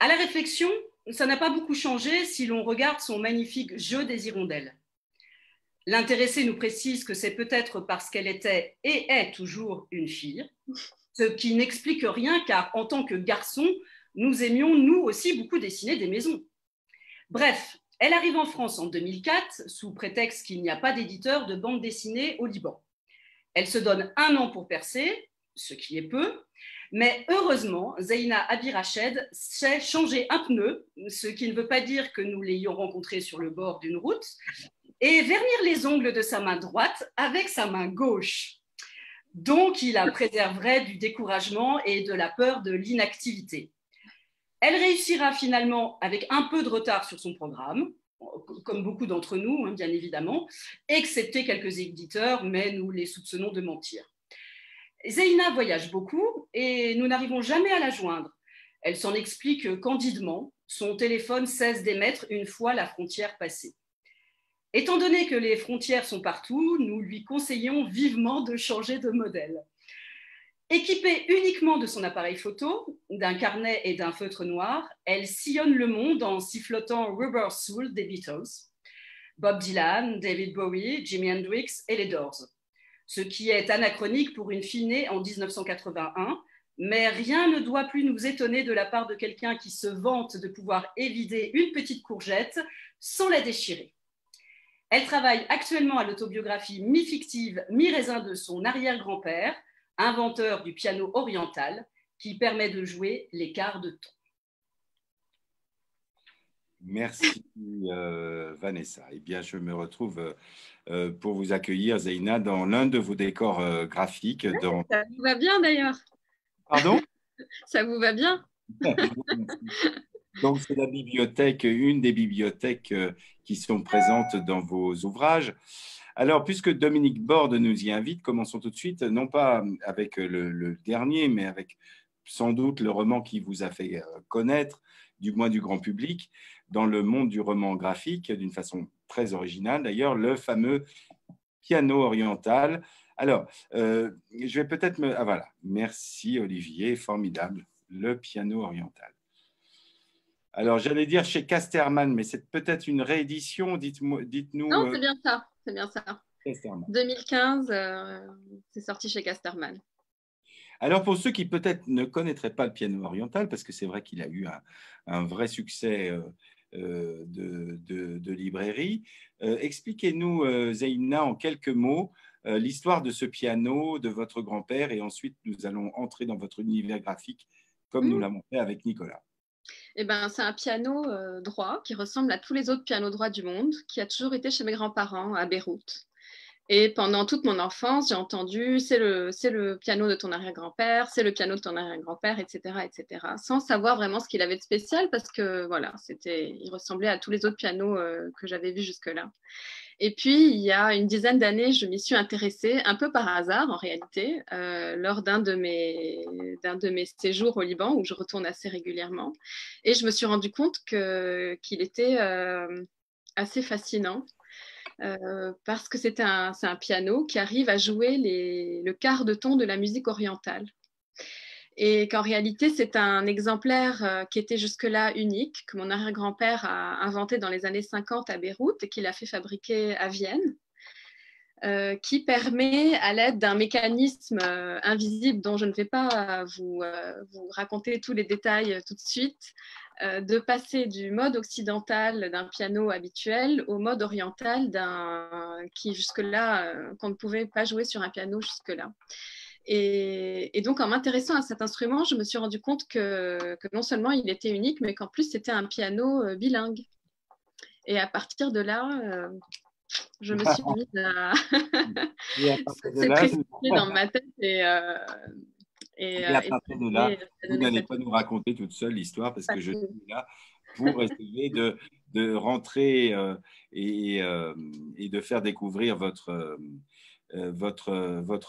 À la réflexion, ça n'a pas beaucoup changé si l'on regarde son magnifique jeu des hirondelles. L'intéressé nous précise que c'est peut-être parce qu'elle était et est toujours une fille, ce qui n'explique rien car en tant que garçon, nous aimions nous aussi beaucoup dessiner des maisons. Bref, elle arrive en France en 2004 sous prétexte qu'il n'y a pas d'éditeur de bande dessinée au Liban. Elle se donne 1 an pour percer, ce qui est peu, mais heureusement, Zeina Abirached sait changer un pneu, ce qui ne veut pas dire que nous l'ayons rencontrée sur le bord d'une route, et vernir les ongles de sa main droite avec sa main gauche. Donc, il la préserverait du découragement et de la peur de l'inactivité. Elle réussira finalement avec un peu de retard sur son programme, comme beaucoup d'entre nous, bien évidemment, excepté quelques éditeurs, mais nous les soupçonnons de mentir. Zeina voyage beaucoup et nous n'arrivons jamais à la joindre. Elle s'en explique candidement. Son téléphone cesse d'émettre une fois la frontière passée. Étant donné que les frontières sont partout, nous lui conseillons vivement de changer de modèle. Équipée uniquement de son appareil photo, d'un carnet et d'un feutre noir, elle sillonne le monde en sifflotant Rubber Soul des Beatles, Bob Dylan, David Bowie, Jimi Hendrix et les Doors. Ce qui est anachronique pour une fille née en 1981, mais rien ne doit plus nous étonner de la part de quelqu'un qui se vante de pouvoir évider une petite courgette sans la déchirer. Elle travaille actuellement à l'autobiographie mi-fictive, mi-raisin de son arrière-grand-père, inventeur du piano oriental, qui permet de jouer les quarts de ton. Merci Vanessa. Eh bien, je me retrouve pour vous accueillir, Zeina, dans l'un de vos décors graphiques. Dans... Ça vous va bien d'ailleurs. Pardon? Ça vous va bien? Donc, c'est la bibliothèque, une des bibliothèques qui sont présentes dans vos ouvrages. Alors, puisque Dominique Borde nous y invite, commençons tout de suite, non pas avec le dernier, mais avec sans doute le roman qui vous a fait connaître, du moins du grand public, dans le monde du roman graphique, d'une façon très originale d'ailleurs, le fameux piano oriental. Alors, je vais peut-être me... Ah voilà, merci Olivier, formidable, le piano oriental. Alors, j'allais dire chez Casterman, mais c'est peut-être une réédition, dites-nous. Non, c'est bien ça, c'est bien ça. Casterman. 2015, c'est sorti chez Casterman. Alors, pour ceux qui peut-être ne connaîtraient pas le piano oriental, parce que c'est vrai qu'il a eu un vrai succès de librairie, expliquez-nous, Zeina, en quelques mots, l'histoire de ce piano, de votre grand-père, et ensuite nous allons entrer dans votre univers graphique, comme nous l'avons fait avec Nicolas. Eh ben, c'est un piano droit qui ressemble à tous les autres pianos droits du monde, qui a toujours été chez mes grands-parents à Beyrouth. Et pendant toute mon enfance, j'ai entendu c'est le piano de ton arrière-grand-père, c'est le piano de ton arrière-grand-père, etc., sans savoir vraiment ce qu'il avait de spécial parce que voilà, il ressemblait à tous les autres pianos que j'avais vus jusque-là. Et puis, il y a une dizaine d'années, je m'y suis intéressée un peu par hasard en réalité, lors d'un de mes séjours au Liban où je retourne assez régulièrement. Et je me suis rendu compte qu'il était assez fascinant. Parce que c'est un piano qui arrive à jouer le quart de ton de la musique orientale. Et qu'en réalité, c'est un exemplaire qui était jusque-là unique, que mon arrière-grand-père a inventé dans les années 50 à Beyrouth et qu'il a fait fabriquer à Vienne, qui permet, à l'aide d'un mécanisme invisible dont je ne vais pas vous raconter tous les détails tout de suite, de passer du mode occidental d'un piano habituel au mode oriental qui jusque-là, qu'on ne pouvait pas jouer sur un piano jusque-là. Et donc, en m'intéressant à cet instrument, je me suis rendu compte que non seulement il était unique, mais qu'en plus, c'était un piano bilingue. Et à partir de là, je me suis mise à se précipiter dans ma tête et à partir de là, vous n'allez pas nous raconter toute seule l'histoire parce que je suis là pour essayer de rentrer et de faire découvrir votre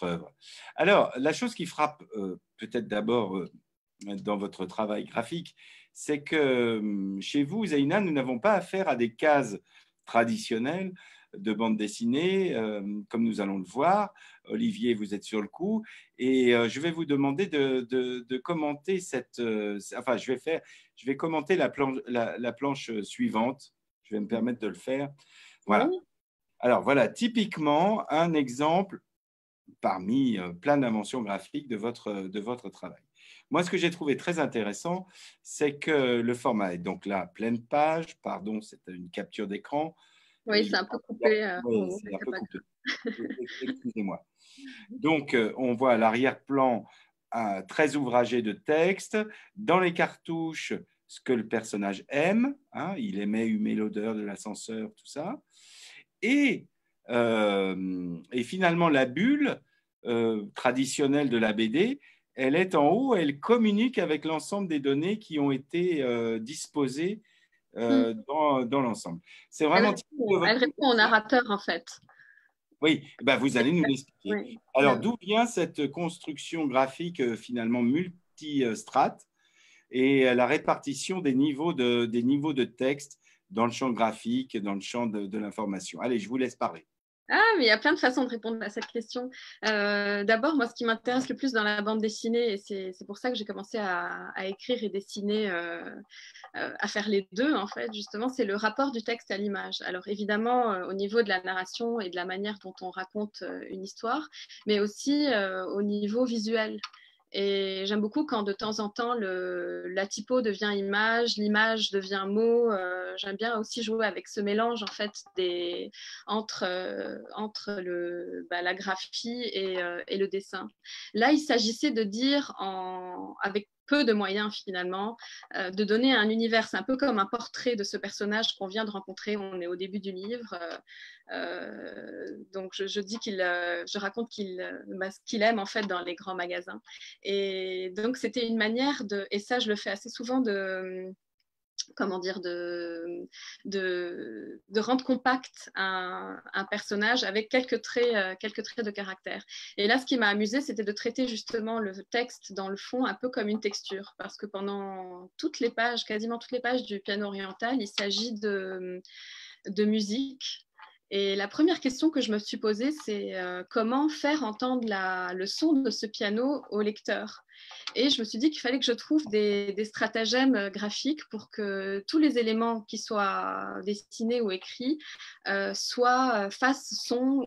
œuvre. Alors, la chose qui frappe peut-être d'abord dans votre travail graphique, c'est que chez vous, Zeina, nous n'avons pas affaire à des cases traditionnelles de bande dessinée, comme nous allons le voir. Olivier, vous êtes sur le coup, et je vais vous demander de commenter enfin, je vais commenter la planche suivante. Je vais me permettre de le faire. Voilà. Oui. Alors voilà, typiquement un exemple parmi plein d'inventions graphiques de votre travail. Moi, ce que j'ai trouvé très intéressant, c'est que le format est donc là, pleine page, pardon, c'est une capture d'écran. Oui, c'est un peu coupé. Oui, c'est un peu coupé. Excusez-moi. Donc, on voit à l'arrière-plan très ouvragé de texte. Dans les cartouches, ce que le personnage aime. Hein, il aimait humer l'odeur de l'ascenseur, tout ça. Et finalement, la bulle traditionnelle de la BD, elle est en haut, elle communique avec l'ensemble des données qui ont été disposées dans l'ensemble. C'est vraiment. Elle répond au narrateur, en fait. Oui, ben vous allez nous l'expliquer. Oui. Alors, d'où vient cette construction graphique finalement multistrate et la répartition des niveaux de texte dans le champ graphique, dans le champ de l'information? Allez, je vous laisse parler. Ah, mais il y a plein de façons de répondre à cette question. D'abord, moi, ce qui m'intéresse le plus dans la bande dessinée, et c'est pour ça que j'ai commencé à écrire et dessiner, à faire les deux, en fait, justement, c'est le rapport du texte à l'image. Alors, évidemment, au niveau de la narration et de la manière dont on raconte une histoire, mais aussi au niveau visuel. Et j'aime beaucoup quand de temps en temps la typo devient image, l'image devient mot. J'aime bien aussi jouer avec ce mélange en fait entre la graphie et le dessin. Là, il s'agissait de dire avec peu de moyens finalement, de donner un univers. C'est un peu comme un portrait de ce personnage qu'on vient de rencontrer. On est au début du livre. Donc je raconte ce qu'il aime en fait dans les grands magasins. Et donc c'était une manière et ça je le fais assez souvent comment dire, de rendre compact un personnage avec quelques traits de caractère. Et là, ce qui m'a amusé, c'était de traiter justement le texte dans le fond un peu comme une texture, parce que pendant quasiment toutes les pages du piano oriental, il s'agit de musique. Et la première question que je me suis posée, c'est comment faire entendre le son de ce piano au lecteur. Et je me suis dit qu'il fallait que je trouve des stratagèmes graphiques pour que tous les éléments qui soient dessinés ou écrits fassent son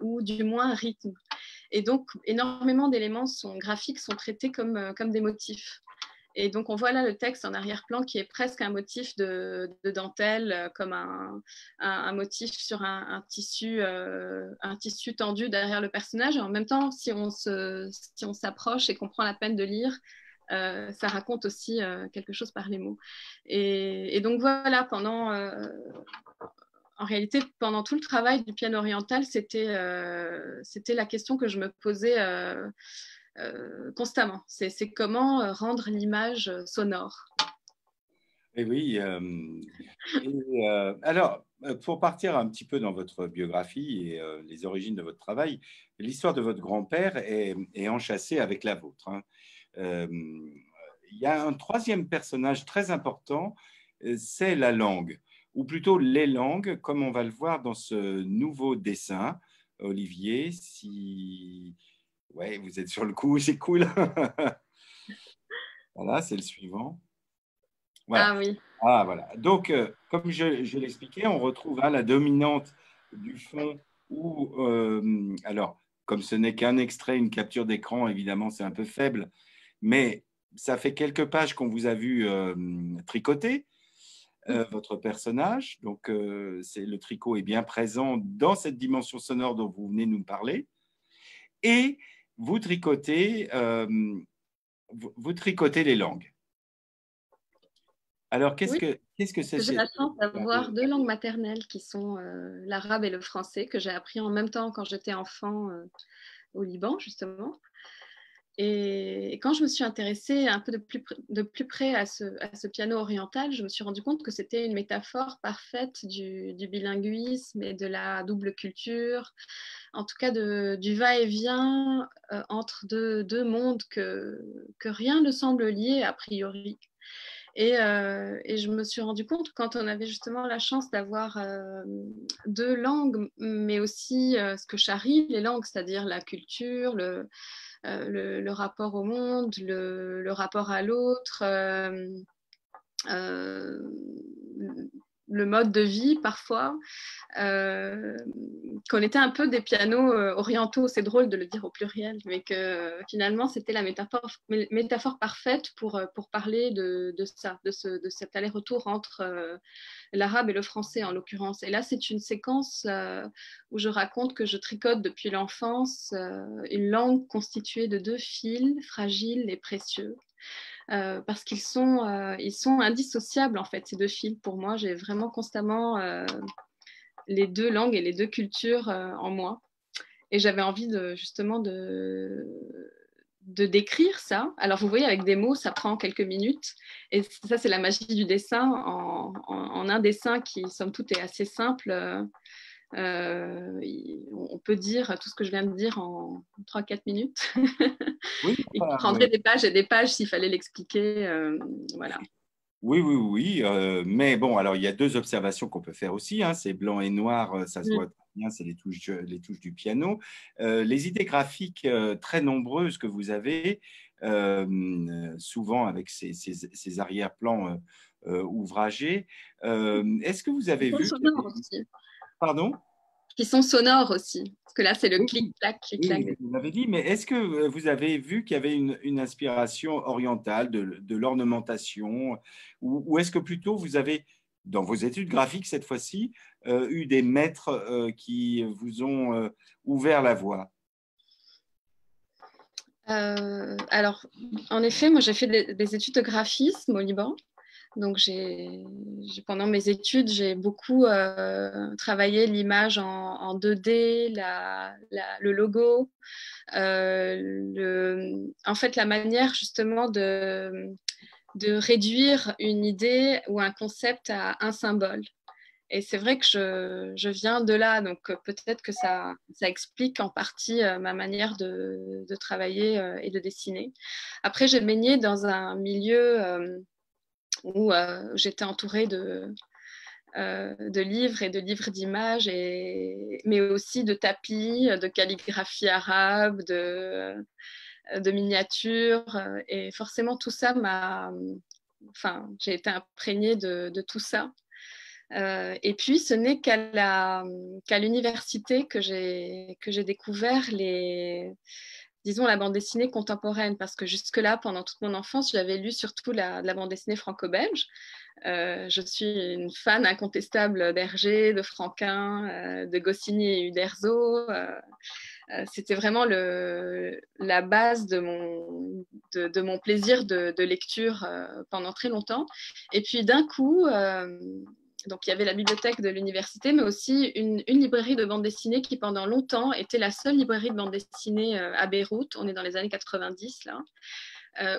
ou du moins rythme. Et donc, énormément d'éléments graphiques sont traités comme des motifs. Et donc, on voit là le texte en arrière-plan qui est presque un motif de dentelle, comme un motif sur un tissu tendu derrière le personnage. Et en même temps, si on s'approche et qu'on prend la peine de lire, ça raconte aussi quelque chose par les mots. Et donc, voilà, en réalité, pendant tout le travail du piano oriental, c'était la question que je me posais constamment. C'est comment rendre l'image sonore. Et oui. Alors, pour partir un petit peu dans votre biographie et les origines de votre travail, l'histoire de votre grand-père est enchâssée avec la vôtre, hein. Il y a un troisième personnage très important, c'est la langue, ou plutôt les langues, comme on va le voir dans ce nouveau dessin. Olivier, si... Ouais, vous êtes sur le coup, c'est cool. Voilà, c'est le suivant. Voilà. Ah oui. Ah, voilà. Donc, comme je l'expliquais, on retrouve la dominante du fond où, alors, comme ce n'est qu'un extrait, une capture d'écran, évidemment, c'est un peu faible, mais ça fait quelques pages qu'on vous a vu tricoter votre personnage. Donc, le tricot est bien présent dans cette dimension sonore dont vous venez nous parler. Et vous tricotez les langues. Alors, qu'est-ce que c'est? J'ai la chance d'avoir deux langues maternelles qui sont l'arabe et le français, que j'ai appris en même temps quand j'étais enfant au Liban, justement. Et quand je me suis intéressée un peu de plus près à ce piano oriental, je me suis rendu compte que c'était une métaphore parfaite du bilinguisme et de la double culture, en tout cas du va-et-vient entre deux mondes que rien ne semble lier a priori. Et je me suis rendu compte, quand on avait justement la chance d'avoir deux langues, mais aussi ce que charrient les langues, c'est-à-dire la culture, le rapport au monde, le rapport à l'autre, le mode de vie parfois, qu'on était un peu des pianos orientaux. C'est drôle de le dire au pluriel, mais que finalement c'était la métaphore parfaite pour parler de ça, de cet aller-retour entre l'arabe et le français en l'occurrence. Et là c'est une séquence où je raconte que je tricote depuis l'enfance une langue constituée de deux fils fragiles et précieux. Parce qu'ils sont indissociables en fait, ces deux fils. Pour moi, j'ai vraiment constamment les deux langues et les deux cultures en moi. Et j'avais envie justement de décrire ça. Alors vous voyez, avec des mots, ça prend quelques minutes. Et ça, c'est la magie du dessin. En un dessin qui, somme toute, est assez simple, On peut dire tout ce que je viens de dire en 3-4 minutes. Oui, Il prendrait des pages et des pages s'il fallait l'expliquer. Voilà. oui. Mais bon, alors il y a deux observations qu'on peut faire aussi. Hein, c'est blanc et noir, ça se voit très bien, c'est les touches du piano. Les idées graphiques très nombreuses que vous avez, souvent avec ces arrière-plans ouvragés. Est-ce que vous avez Qui sont vu… sonores aussi. Pardon? Qui sont sonores aussi. Parce que là, c'est le clic-clac, clic-clac. Oui, vous l'avez dit, mais est-ce que vous avez vu qu'il y avait une inspiration orientale de l'ornementation, ou est-ce que plutôt vous avez, dans vos études graphiques cette fois-ci, eu des maîtres qui vous ont ouvert la voie? Alors, en effet, moi, j'ai fait des études de graphisme au Liban. Donc, pendant mes études, j'ai beaucoup travaillé l'image en 2D, le logo, en fait, la manière justement de réduire une idée ou un concept à un symbole. Et c'est vrai que je viens de là, donc peut-être que ça explique en partie ma manière de travailler et de dessiner. Après, j'ai baigné dans un milieu où j'étais entourée de livres et de livres d'images, mais aussi de tapis, de calligraphie arabe, de miniatures. Et forcément, tout ça j'ai été imprégnée de tout ça. Et puis, ce n'est qu'à l'université que j'ai découvert disons, la bande dessinée contemporaine, parce que jusque-là, pendant toute mon enfance, j'avais lu surtout la bande dessinée franco-belge. Je suis une fan incontestable d'Hergé, de Franquin, de Goscinny et Uderzo. C'était vraiment la base de mon plaisir de lecture pendant très longtemps. Et puis d'un coup, donc il y avait la bibliothèque de l'université, mais aussi une librairie de bande dessinée qui pendant longtemps était la seule librairie de bande dessinée à Beyrouth. On est dans les années 90 là.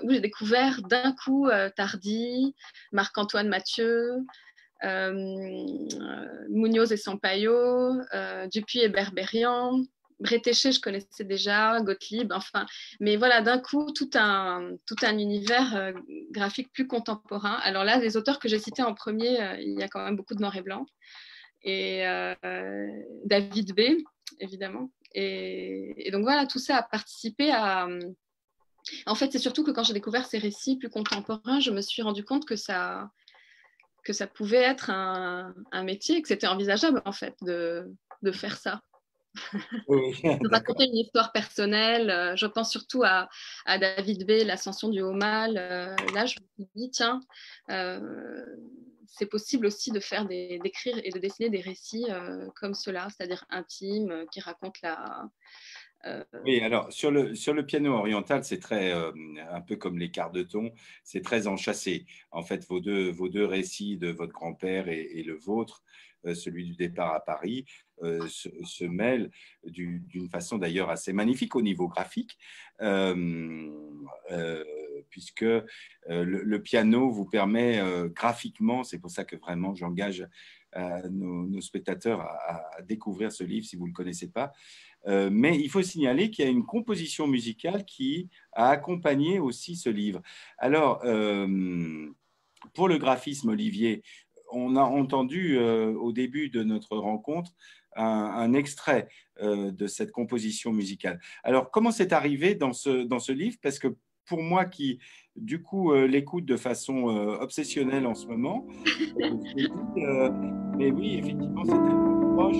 Où j'ai découvert d'un coup Tardy, Marc-Antoine Mathieu, Munoz et Sampaio, Dupuis et Berberian, Bretéché, je connaissais déjà, Gottlieb, enfin, mais voilà, d'un coup, tout un univers graphique plus contemporain. Alors là, les auteurs que j'ai cités en premier, il y a quand même beaucoup de noir et blanc, et David B, évidemment. Et donc voilà, tout ça a participé à… En fait, c'est surtout que quand j'ai découvert ces récits plus contemporains, je me suis rendu compte que ça pouvait être un métier, que c'était envisageable, en fait, de faire ça. Oui, De raconter une histoire personnelle. Je pense surtout à David B, l'ascension du haut mal. Là, je me suis dit, tiens, c'est possible aussi d'écrire et de dessiner des récits comme cela, c'est-à-dire intimes, qui racontent Oui, alors sur le piano oriental, c'est très un peu comme les quarts de ton, c'est très enchâssé. En fait, vos deux récits de votre grand-père et le vôtre, celui du départ à Paris, se mêlent d'une façon d'ailleurs assez magnifique au niveau graphique, puisque le piano vous permet graphiquement, c'est pour ça que vraiment j'engage nos spectateurs à découvrir ce livre si vous ne le connaissez pas. Mais il faut signaler qu'il y a une composition musicale qui a accompagné aussi ce livre. Alors, pour le graphisme, Olivier, on a entendu au début de notre rencontre un extrait de cette composition musicale. Alors, comment c'est arrivé dans ce livre? Parce que pour moi qui, du coup, l'écoute de façon obsessionnelle en ce moment, je me suis dit, mais oui, effectivement, c'est tellement proche.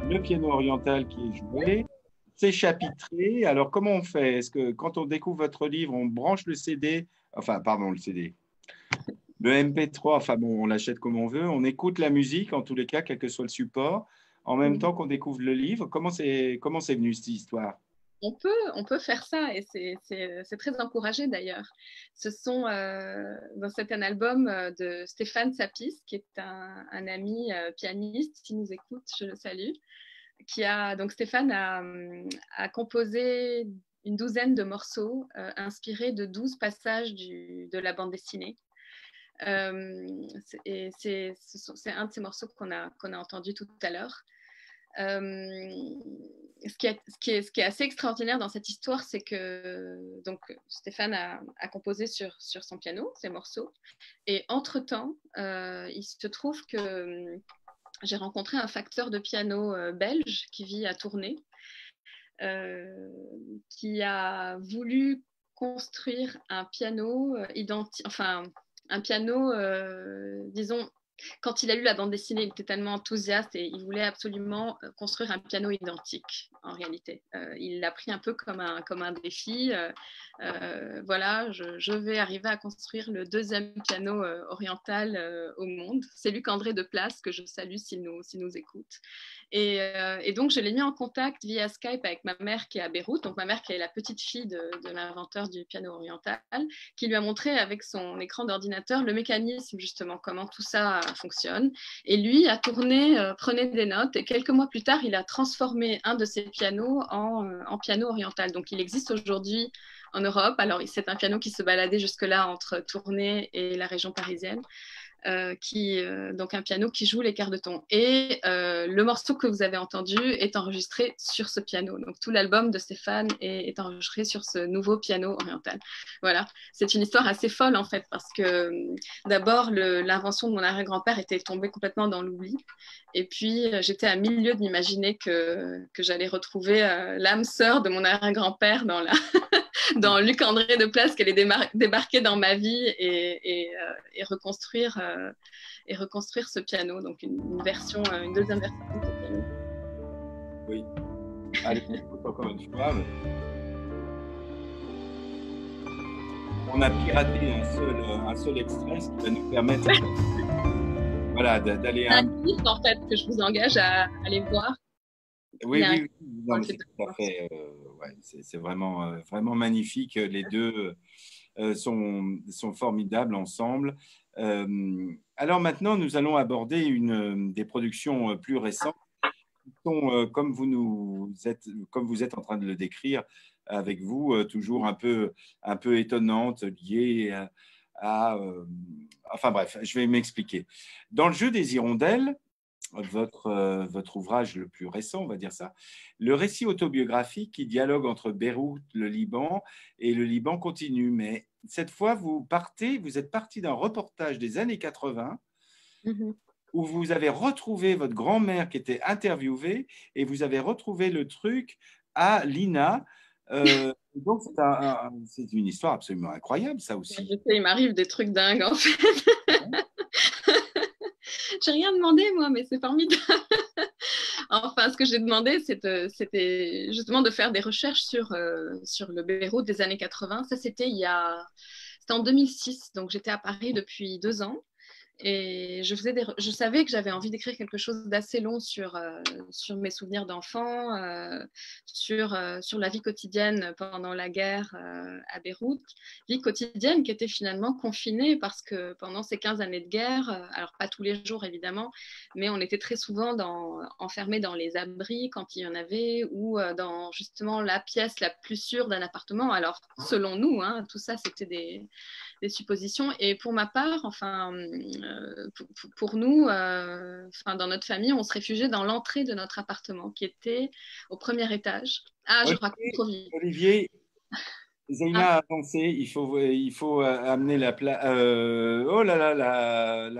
Le piano oriental qui est joué, c'est chapitré. Alors, comment on fait? Est-ce que quand on découvre votre livre, on branche le CD, enfin, pardon, le CD, le MP3, enfin bon, on l'achète comme on veut, on écoute la musique, en tous les cas, quel que soit le support, en même temps qu'on découvre le livre. Comment c'est venu cette histoire? On peut faire ça, et c'est très encouragé d'ailleurs. C'est un album de Stéphane Sapis, qui est un ami pianiste, qui nous écoute, je le salue. Donc Stéphane a composé une douzaine de morceaux inspirés de 12 passages de la bande dessinée. Et c'est un de ces morceaux qu'on a entendu tout à l'heure. Ce qui est assez extraordinaire dans cette histoire, c'est que donc, Stéphane a composé sur son piano ces morceaux. Et entre-temps, il se trouve que j'ai rencontré un facteur de piano belge qui vit à Tournai, qui a voulu construire un piano un piano, disons, quand il a lu la bande dessinée, il était tellement enthousiaste et il voulait absolument construire un piano identique, en réalité. Il l'a pris un peu comme un défi. Voilà, je vais arriver à construire le deuxième piano oriental au monde. C'est Luc-André Deplace, que je salue s'il nous écoute. Et donc, je l'ai mis en contact via Skype avec ma mère qui est à Beyrouth, donc ma mère qui est la petite fille de l'inventeur du piano oriental, qui lui a montré avec son écran d'ordinateur le mécanisme, justement, comment tout ça fonctionne. Et lui a tourné, prenait des notes, et quelques mois plus tard, il a transformé un de ses pianos en piano oriental. Donc, il existe aujourd'hui en Europe. Alors, c'est un piano qui se baladait jusque-là entre Tournai et la région parisienne. Donc un piano qui joue les quarts de ton. Et le morceau que vous avez entendu est enregistré sur ce piano. Donc tout l'album de Stéphane est enregistré sur ce nouveau piano oriental. Voilà, c'est une histoire assez folle en fait, parce que d'abord l'invention de mon arrière-grand-père était tombée complètement dans l'oubli. Et puis j'étais à mille lieues de m'imaginer que j'allais retrouver l'âme sœur de mon arrière-grand-père dans Luc-André Deplace, qu'elle est débarquée dans ma vie et reconstruire ce piano, donc une deuxième version de ce piano. Oui. Allez, encore une fois. On a piraté un seul extrait, ce qui va nous permettre d'aller à un clip, en fait, que je vous engage à aller voir. Oui. Non, c'est tout à fait. C'est vraiment magnifique. Les deux sont formidables ensemble. Alors maintenant, nous allons aborder des productions plus récentes qui sont, comme vous êtes en train de le décrire avec vous, toujours un peu étonnantes, liées enfin bref, je vais m'expliquer. Dans le jeu des hirondelles, votre ouvrage le plus récent, on va dire ça, le récit autobiographique qui dialogue entre Beyrouth, le Liban, et le Liban continue. Mais cette fois, vous êtes parti d'un reportage des années 80 où vous avez retrouvé votre grand-mère qui était interviewée et vous avez retrouvé le truc à l'INA. Donc, c'est une histoire absolument incroyable, ça aussi. Je sais, il m'arrive des trucs dingues, en fait. J'ai rien demandé, moi, mais c'est formidable. Enfin, ce que j'ai demandé, c'était justement de faire des recherches sur le Beyrouth des années 80. Ça, c'était en 2006, donc j'étais à Paris depuis 2 ans. Et je savais que j'avais envie d'écrire quelque chose d'assez long sur mes souvenirs d'enfant, sur la vie quotidienne pendant la guerre à Beyrouth, vie quotidienne qui était finalement confinée parce que pendant ces 15 années de guerre, alors pas tous les jours évidemment, mais on était très souvent enfermés dans les abris quand il y en avait, ou dans justement la pièce la plus sûre d'un appartement. Alors selon nous, hein, tout ça c'était des suppositions. Et pour ma part, enfin, pour nous, dans notre famille, on se réfugiait dans l'entrée de notre appartement qui était au premier étage. Ah, je raconte trop vite. Olivier, Zeyna a avancé. Il faut amener la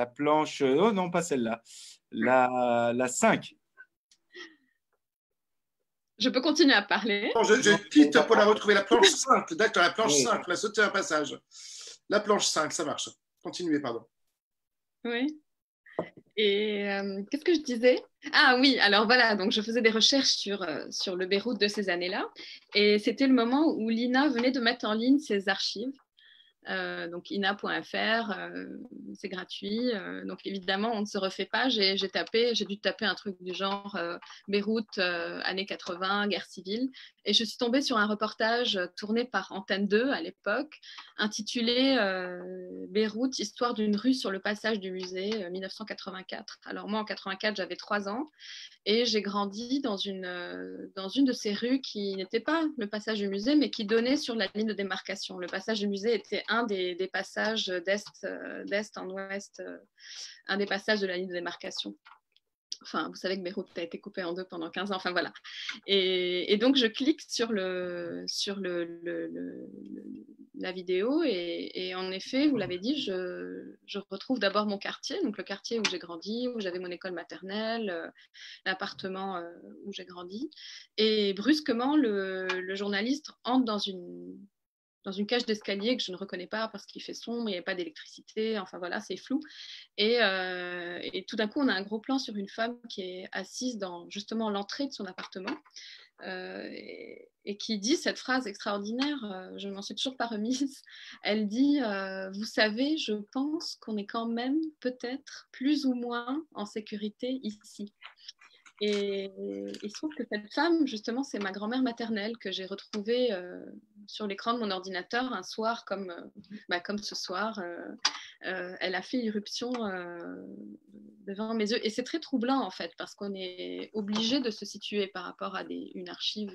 planche. Oh non, pas celle-là. La 5. Je peux continuer à parler. Non, je quitte pour la retrouver. La planche 5. D'accord, la planche 5. On a sauté un passage. La planche 5, ça marche. Continuez, pardon. Oui. Et qu'est-ce que je disais? Ah oui, alors voilà, donc je faisais des recherches sur le Beyrouth de ces années-là. Et c'était le moment où l'INA venait de mettre en ligne ses archives. donc ina.fr, c'est gratuit. Donc évidemment, on ne se refait pas. J'ai dû taper un truc du genre Beyrouth, années 80, guerre civile. Et je suis tombée sur un reportage tourné par Antenne 2 à l'époque, intitulé Beyrouth, histoire d'une rue sur le passage du musée, 1984. Alors moi, en 84, j'avais 3 ans. Et j'ai grandi dans une de ces rues qui n'était pas le passage du musée, mais qui donnait sur la ligne de démarcation. Le passage du musée était un des passages d'est en ouest, un des passages de la ligne de démarcation. Enfin, vous savez que Beyrouth a été coupée en deux pendant 15 ans. Enfin, voilà. Et donc, je clique sur la vidéo et en effet, vous l'avez dit, je retrouve d'abord mon quartier, donc le quartier où j'ai grandi, où j'avais mon école maternelle, l'appartement où j'ai grandi. Et brusquement, le journaliste entre dans une cage d'escalier que je ne reconnais pas parce qu'il fait sombre, il n'y a pas d'électricité, enfin voilà, c'est flou. Et tout d'un coup, on a un gros plan sur une femme qui est assise dans justement l'entrée de son appartement et qui dit cette phrase extraordinaire, je ne m'en suis toujours pas remise. Elle dit vous savez, je pense qu'on est quand même peut-être plus ou moins en sécurité ici. Et il se trouve que cette femme, justement, c'est ma grand-mère maternelle que j'ai retrouvée sur l'écran de mon ordinateur un soir comme ce soir. Elle a fait irruption devant mes yeux. Et c'est très troublant, en fait, parce qu'on est obligé de se situer par rapport à une archive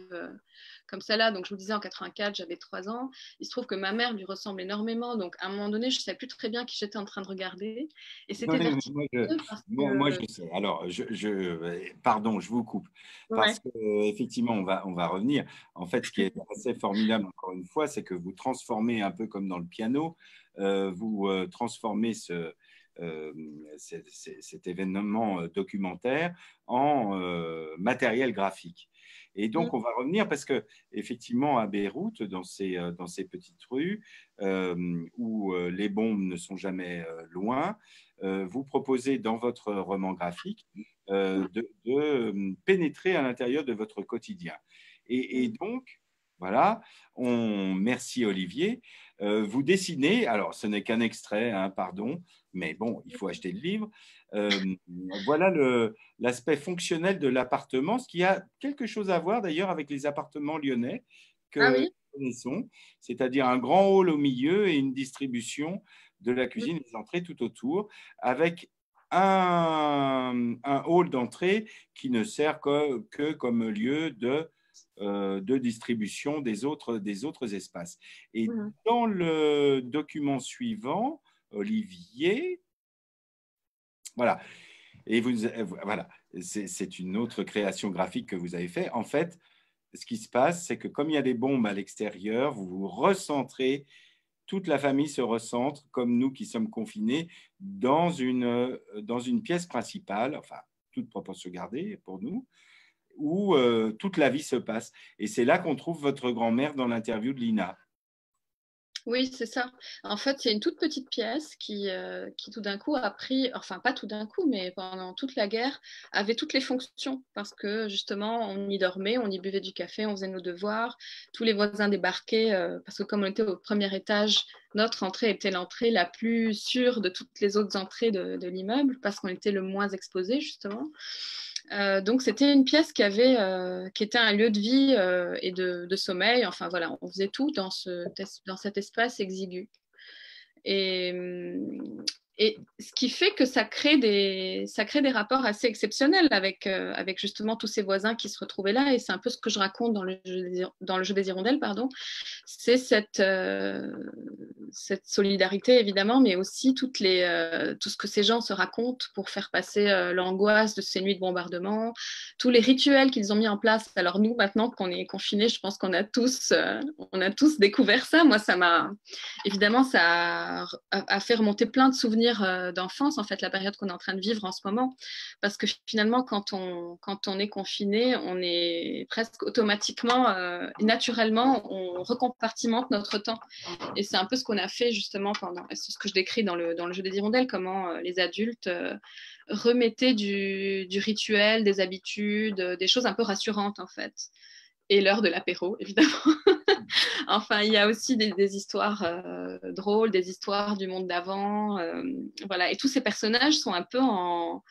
comme celle-là. Donc, je vous disais, en 84, j'avais 3 ans. Il se trouve que ma mère lui ressemble énormément. Donc, à un moment donné, je ne savais plus très bien qui j'étais en train de regarder. Et c'était vertigineux parce que... moi, je sais. Alors, pardon, je vous coupe. Parce qu'effectivement, on va revenir. En fait, ce qui est assez formidable, encore une fois, c'est que vous transformez un peu comme dans le piano, vous transformez cet événement documentaire en matériel graphique. Et donc, on va revenir parce que effectivement, à Beyrouth, dans ces petites rues où les bombes ne sont jamais loin, vous proposez dans votre roman graphique de pénétrer à l'intérieur de votre quotidien. Et donc, voilà, merci Olivier. Vous dessinez, alors ce n'est qu'un extrait, hein, pardon, mais bon, il faut acheter le livre. Voilà l'aspect fonctionnel de l'appartement, ce qui a quelque chose à voir d'ailleurs avec les appartements lyonnais que nous connaissons, c'est-à-dire un grand hall au milieu et une distribution de la cuisine et des entrées tout autour, avec un hall d'entrée qui ne sert que comme lieu de distribution des autres espaces. Et dans le document suivant, Olivier, voilà, et voilà, c'est une autre création graphique que vous avez fait. En fait, ce qui se passe, c'est que comme il y a des bombes à l'extérieur, vous vous recentrez, toute la famille se recentre, comme nous qui sommes confinés, dans une pièce principale, enfin, toute proportion gardée pour nous, où toute la vie se passe. Et c'est là qu'on trouve votre grand-mère dans l'interview de Lina. Oui, c'est ça. En fait, c'est une toute petite pièce qui tout d'un coup a pris, enfin pas tout d'un coup, mais pendant toute la guerre, avait toutes les fonctions parce que justement, on y dormait, on y buvait du café, on faisait nos devoirs, tous les voisins débarquaient parce que comme on était au premier étage, notre entrée était l'entrée la plus sûre de toutes les autres entrées de l'immeuble parce qu'on était le moins exposé justement. Donc c'était une pièce qui était un lieu de vie et de sommeil. Enfin voilà, on faisait tout dans cet espace exigu. Et ce qui fait que ça crée des rapports assez exceptionnels avec justement tous ces voisins qui se retrouvaient là. Et c'est un peu ce que je raconte dans le jeu des hirondelles, pardon. C'est cette solidarité, évidemment, mais aussi tout ce que ces gens se racontent pour faire passer l'angoisse de ces nuits de bombardement, tous les rituels qu'ils ont mis en place. Alors nous, maintenant qu'on est confinés, je pense qu'on a tous découvert ça. Moi, ça m'a fait remonter plein de souvenirs d'enfance, en fait, la période qu'on est en train de vivre en ce moment. Parce que finalement, quand on est confiné, on est presque automatiquement, naturellement, on recompartimente notre temps. Et c'est un peu ce qu'on a fait justement c'est ce que je décris dans le jeu des hirondelles, comment les adultes remettaient du rituel, des habitudes, des choses un peu rassurantes, en fait. Et l'heure de l'apéro, évidemment. Enfin, il y a aussi des histoires drôles, des histoires du monde d'avant. Voilà. Et tous ces personnages sont un peu en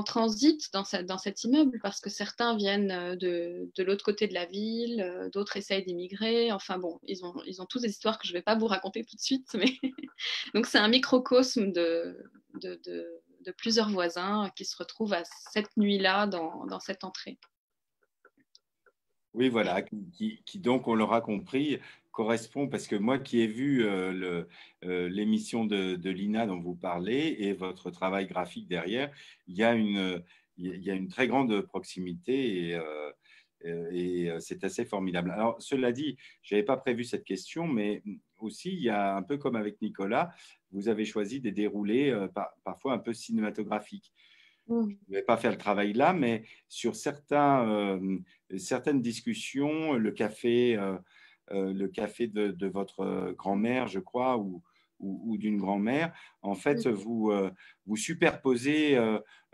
transit dans cet immeuble parce que certains viennent de l'autre côté de la ville, d'autres essayent d'immigrer. Enfin bon, ils ont tous des histoires que je ne vais pas vous raconter tout de suite. Mais donc c'est un microcosme de plusieurs voisins qui se retrouvent à cette nuit-là dans cette entrée. Oui, voilà, qui donc, on l'aura compris, correspond, parce que moi qui ai vu l'émission de Lina dont vous parlez et votre travail graphique derrière, il y a une très grande proximité et c'est assez formidable. Alors, cela dit, je n'avais pas prévu cette question, mais aussi, il y a un peu comme avec Nicolas, vous avez choisi des déroulés parfois un peu cinématographiques. Je ne vais pas faire le travail là, mais sur certaines discussions, le café de votre grand-mère, je crois, ou d'une grand-mère, en fait, vous superposez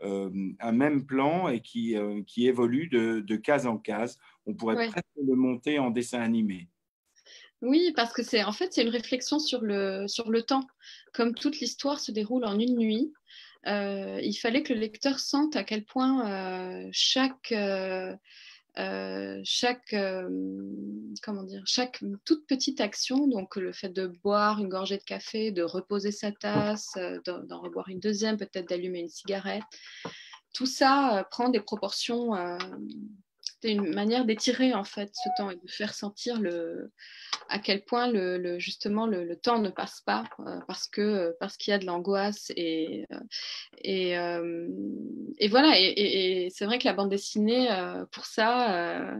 un même plan et qui évolue de case en case. On pourrait presque le monter en dessin animé. Oui, parce que c'est une réflexion sur le temps. Comme toute l'histoire se déroule en une nuit, il fallait que le lecteur sente à quel point chaque toute petite action, donc le fait de boire une gorgée de café, de reposer sa tasse, d'en reboire une deuxième, peut-être d'allumer une cigarette, tout ça prend des proportions. C'était une manière d'étirer en fait ce temps et de faire sentir à quel point justement le temps ne passe pas parce qu'il y a de l'angoisse et voilà. Et c'est vrai que la bande dessinée, pour ça,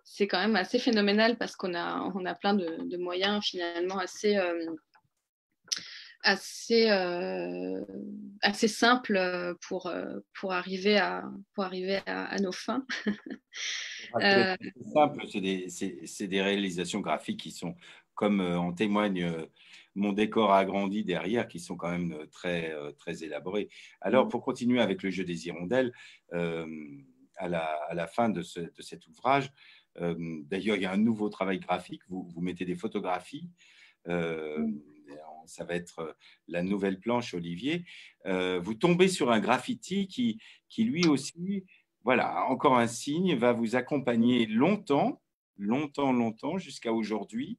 c'est quand même assez phénoménal parce qu'on a plein de moyens finalement assez simples pour arriver à nos fins. C'est simple, c'est des réalisations graphiques qui sont, comme en témoigne mon décor agrandi derrière, qui sont quand même très élaborés. Alors, pour continuer avec le jeu des hirondelles, à la fin de cet ouvrage, d'ailleurs, il y a un nouveau travail graphique, vous mettez des photographies, ça va être la nouvelle planche, Olivier. Vous tombez sur un graffiti qui lui aussi, voilà, encore un signe, va vous accompagner longtemps, jusqu'à aujourd'hui.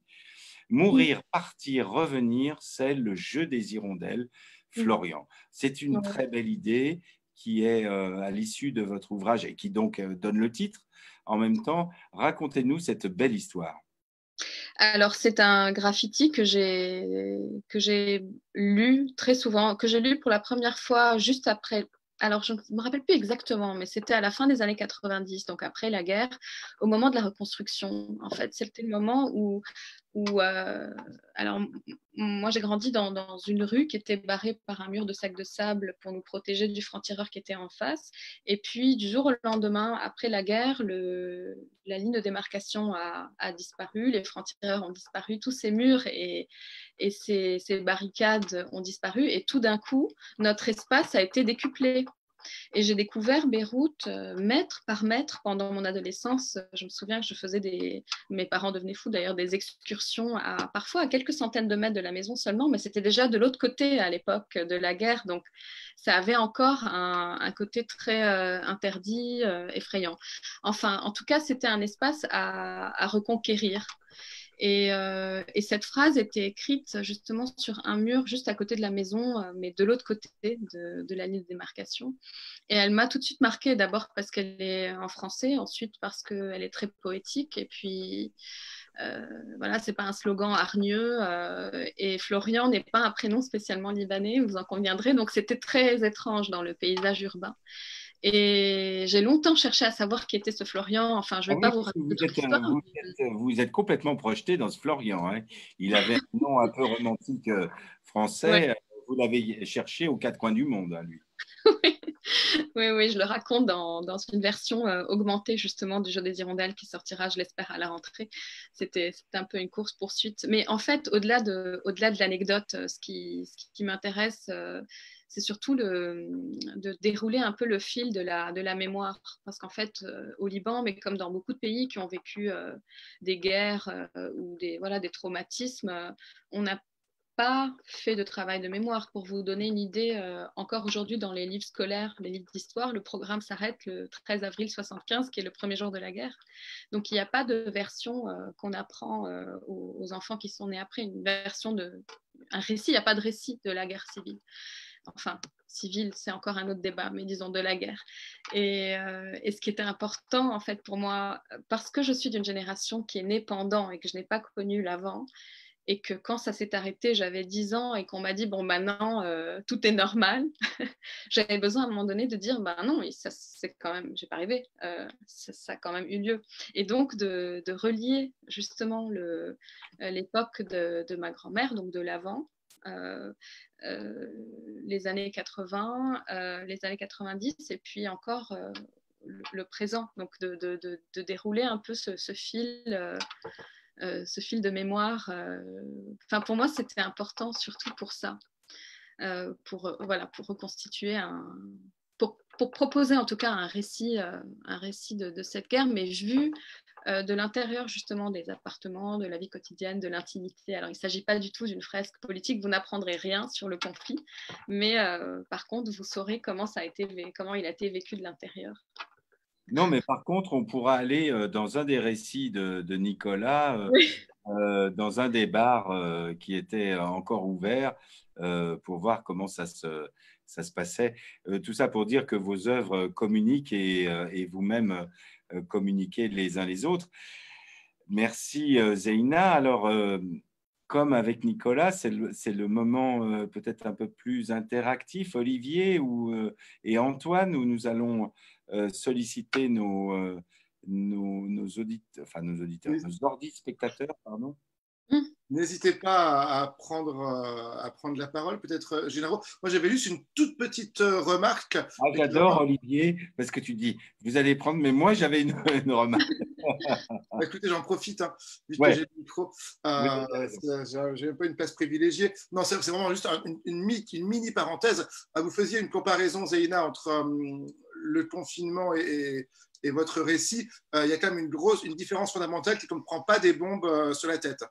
Mourir, partir, revenir, c'est le jeu des hirondelles, Florian. C'est une très belle idée qui est à l'issue de votre ouvrage et qui donc donne le titre. En même temps, racontez-nous cette belle histoire. Alors, c'est un graffiti que j'ai lu très souvent, que j'ai lu pour la première fois juste après. Alors, je ne me rappelle plus exactement, mais c'était à la fin des années 90, donc après la guerre, au moment de la reconstruction. En fait, c'était le moment où alors, moi, j'ai grandi dans une rue qui était barrée par un mur de sacs de sable pour nous protéger du franc-tireur qui était en face. Et puis, du jour au lendemain, après la guerre, la ligne de démarcation a disparu, les francs-tireurs ont disparu, tous ces murs et ces barricades ont disparu. Et tout d'un coup, notre espace a été décuplé. Et j'ai découvert Beyrouth mètre par mètre pendant mon adolescence. Je me souviens que je faisais mes parents devenaient fous d'ailleurs, des excursions parfois à quelques centaines de mètres de la maison seulement, mais c'était déjà de l'autre côté à l'époque de la guerre. Donc ça avait encore un côté très interdit, effrayant. Enfin, en tout cas, c'était un espace à reconquérir. Et cette phrase était écrite justement sur un mur juste à côté de la maison, mais de l'autre côté de la ligne de démarcation. Et elle m'a tout de suite marquée, d'abord parce qu'elle est en français, ensuite parce qu'elle est très poétique, et puis voilà, c'est pas un slogan hargneux, et Florian n'est pas un prénom spécialement libanais, vous en conviendrez, donc c'était très étrange dans le paysage urbain. Et j'ai longtemps cherché à savoir qui était ce Florian. Enfin, je ne vais pas vous raconter toute l'histoire. Vous êtes complètement projeté dans ce Florian. Hein. Il avait un nom un peu romantique français. Ouais. Vous l'avez cherché aux quatre coins du monde, hein, lui. Oui, je le raconte dans une version augmentée justement du jeu des hirondelles qui sortira, je l'espère, à la rentrée. C'était un peu une course-poursuite. Mais en fait, au-delà de l'anecdote, ce qui m'intéresse, c'est surtout de dérouler un peu le fil de la mémoire. Parce qu'en fait, au Liban, mais comme dans beaucoup de pays qui ont vécu des guerres ou des traumatismes, on n'a pas fait de travail de mémoire. Pour vous donner une idée, encore aujourd'hui dans les livres scolaires, les livres d'histoire, le programme s'arrête le 13 avril 75, qui est le premier jour de la guerre. Donc il n'y a pas de version qu'on apprend aux enfants qui sont nés après, un récit, il n'y a pas de récit de la guerre civile. Enfin, civile, c'est encore un autre débat, mais disons de la guerre. Et ce qui était important, en fait, pour moi, parce que je suis d'une génération qui est née pendant et que je n'ai pas connu l'avant, et que quand ça s'est arrêté, j'avais 10 ans et qu'on m'a dit, bon, maintenant, tout est normal, j'avais besoin à un moment donné de dire, non, ça, c'est quand même, j'ai pas rêvé, ça a quand même eu lieu. Et donc, de relier justement l'époque de ma grand-mère, donc de l'avant, les années 80, les années 90, et puis encore le présent. Donc, de dérouler un peu ce fil de mémoire. Enfin, pour moi, c'était important, surtout pour ça, pour reconstituer pour proposer en tout cas un récit de cette guerre, mais vu de l'intérieur justement des appartements, de la vie quotidienne, de l'intimité. Alors, il ne s'agit pas du tout d'une fresque politique, vous n'apprendrez rien sur le conflit, mais par contre, vous saurez comment il a été vécu de l'intérieur. Non, mais par contre, on pourra aller dans un des récits de Nicolas, Oui. Dans un des bars qui était encore ouvert pour voir comment ça se passait. Tout ça pour dire que vos œuvres communiquent et vous-même communiquez les uns les autres. Merci Zeyna. Alors, comme avec Nicolas, c'est le moment peut-être un peu plus interactif, Olivier et Antoine, où nous allons solliciter nos auditeurs, nos ordi spectateurs, pardon. N'hésitez pas à prendre la parole, peut-être, Génaro. Moi, j'avais juste une toute petite remarque. J'adore, Olivier, parce que tu dis, vous allez prendre, mais moi, j'avais une remarque. Écoutez, j'en profite, puisque Ouais. j'ai le micro. Je n'ai pas une place privilégiée. Non, c'est vraiment juste une mini parenthèse. Vous faisiez une comparaison, Zeyna, entre le confinement et votre récit. Il y a quand même une différence fondamentale qui ne prend pas des bombes sur la tête,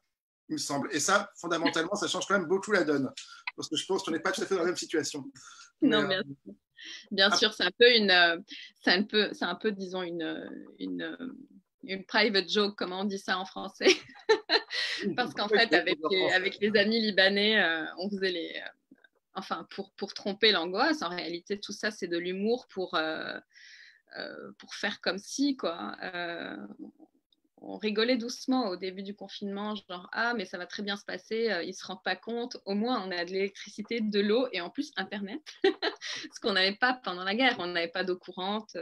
il me semble. Et ça, fondamentalement, ça change quand même beaucoup la donne. Parce que je pense qu'on n'est pas tout à fait dans la même situation. Non, bien sûr, c'est un peu, disons, une private joke, comment on dit ça en français. Parce qu'en fait, avec les amis libanais, on faisait pour tromper l'angoisse. En réalité, tout ça, c'est de l'humour pour faire comme si, quoi. On rigolait doucement au début du confinement, genre mais ça va très bien se passer, ils ne se rendent pas compte, au moins on a de l'électricité, de l'eau et en plus Internet, ce qu'on n'avait pas pendant la guerre, on n'avait pas d'eau courante,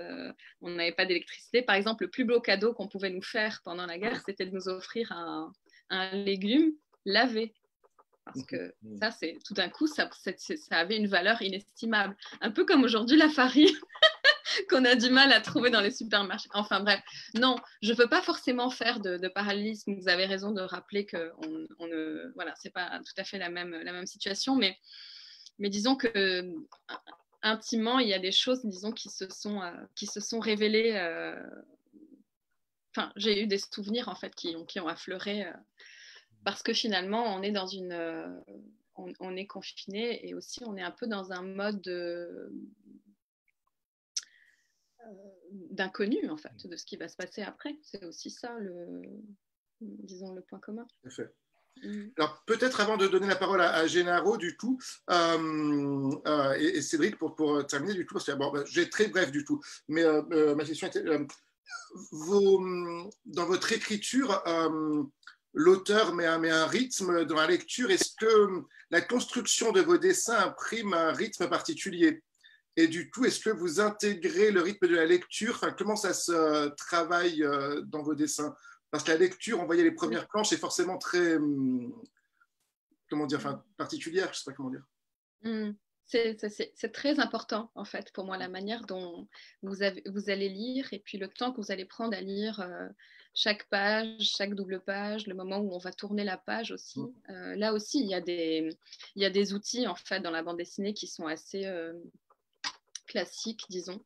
on n'avait pas d'électricité. Par exemple, le plus beau cadeau qu'on pouvait nous faire pendant la guerre, c'était de nous offrir un légume lavé. Parce que ça, tout d'un coup, ça avait une valeur inestimable. Un peu comme aujourd'hui la farine qu'on a du mal à trouver dans les supermarchés. Enfin bref, non, je ne veux pas forcément faire de parallélisme. Vous avez raison de rappeler que c'est pas tout à fait la même situation, mais disons que intimement, il y a des choses, disons, qui se sont révélées. Enfin, j'ai eu des souvenirs en fait qui ont affleuré parce que finalement, on est on est confiné et aussi on est un peu dans un mode d'inconnu en fait de ce qui va se passer après. C'est aussi ça disons le point commun. Tout à fait. Alors peut-être avant de donner la parole à Génaro du coup et Cédric pour terminer du coup parce que je vais être très bref du tout, mais ma question était dans votre écriture l'auteur met un rythme dans la lecture. Est-ce que la construction de vos dessins imprime un rythme particulier? Et du coup, est-ce que vous intégrez le rythme de la lecture? Comment ça se travaille dans vos dessins? Parce que la lecture, on voyait les premières planches, c'est forcément très, particulière, je ne sais pas comment dire. c'est très important, en fait, pour moi, la manière dont vous allez lire et puis le temps que vous allez prendre à lire chaque page, chaque double page, le moment où on va tourner la page aussi. Là aussi, il y a des outils, en fait, dans la bande dessinée qui sont assez classiques, disons.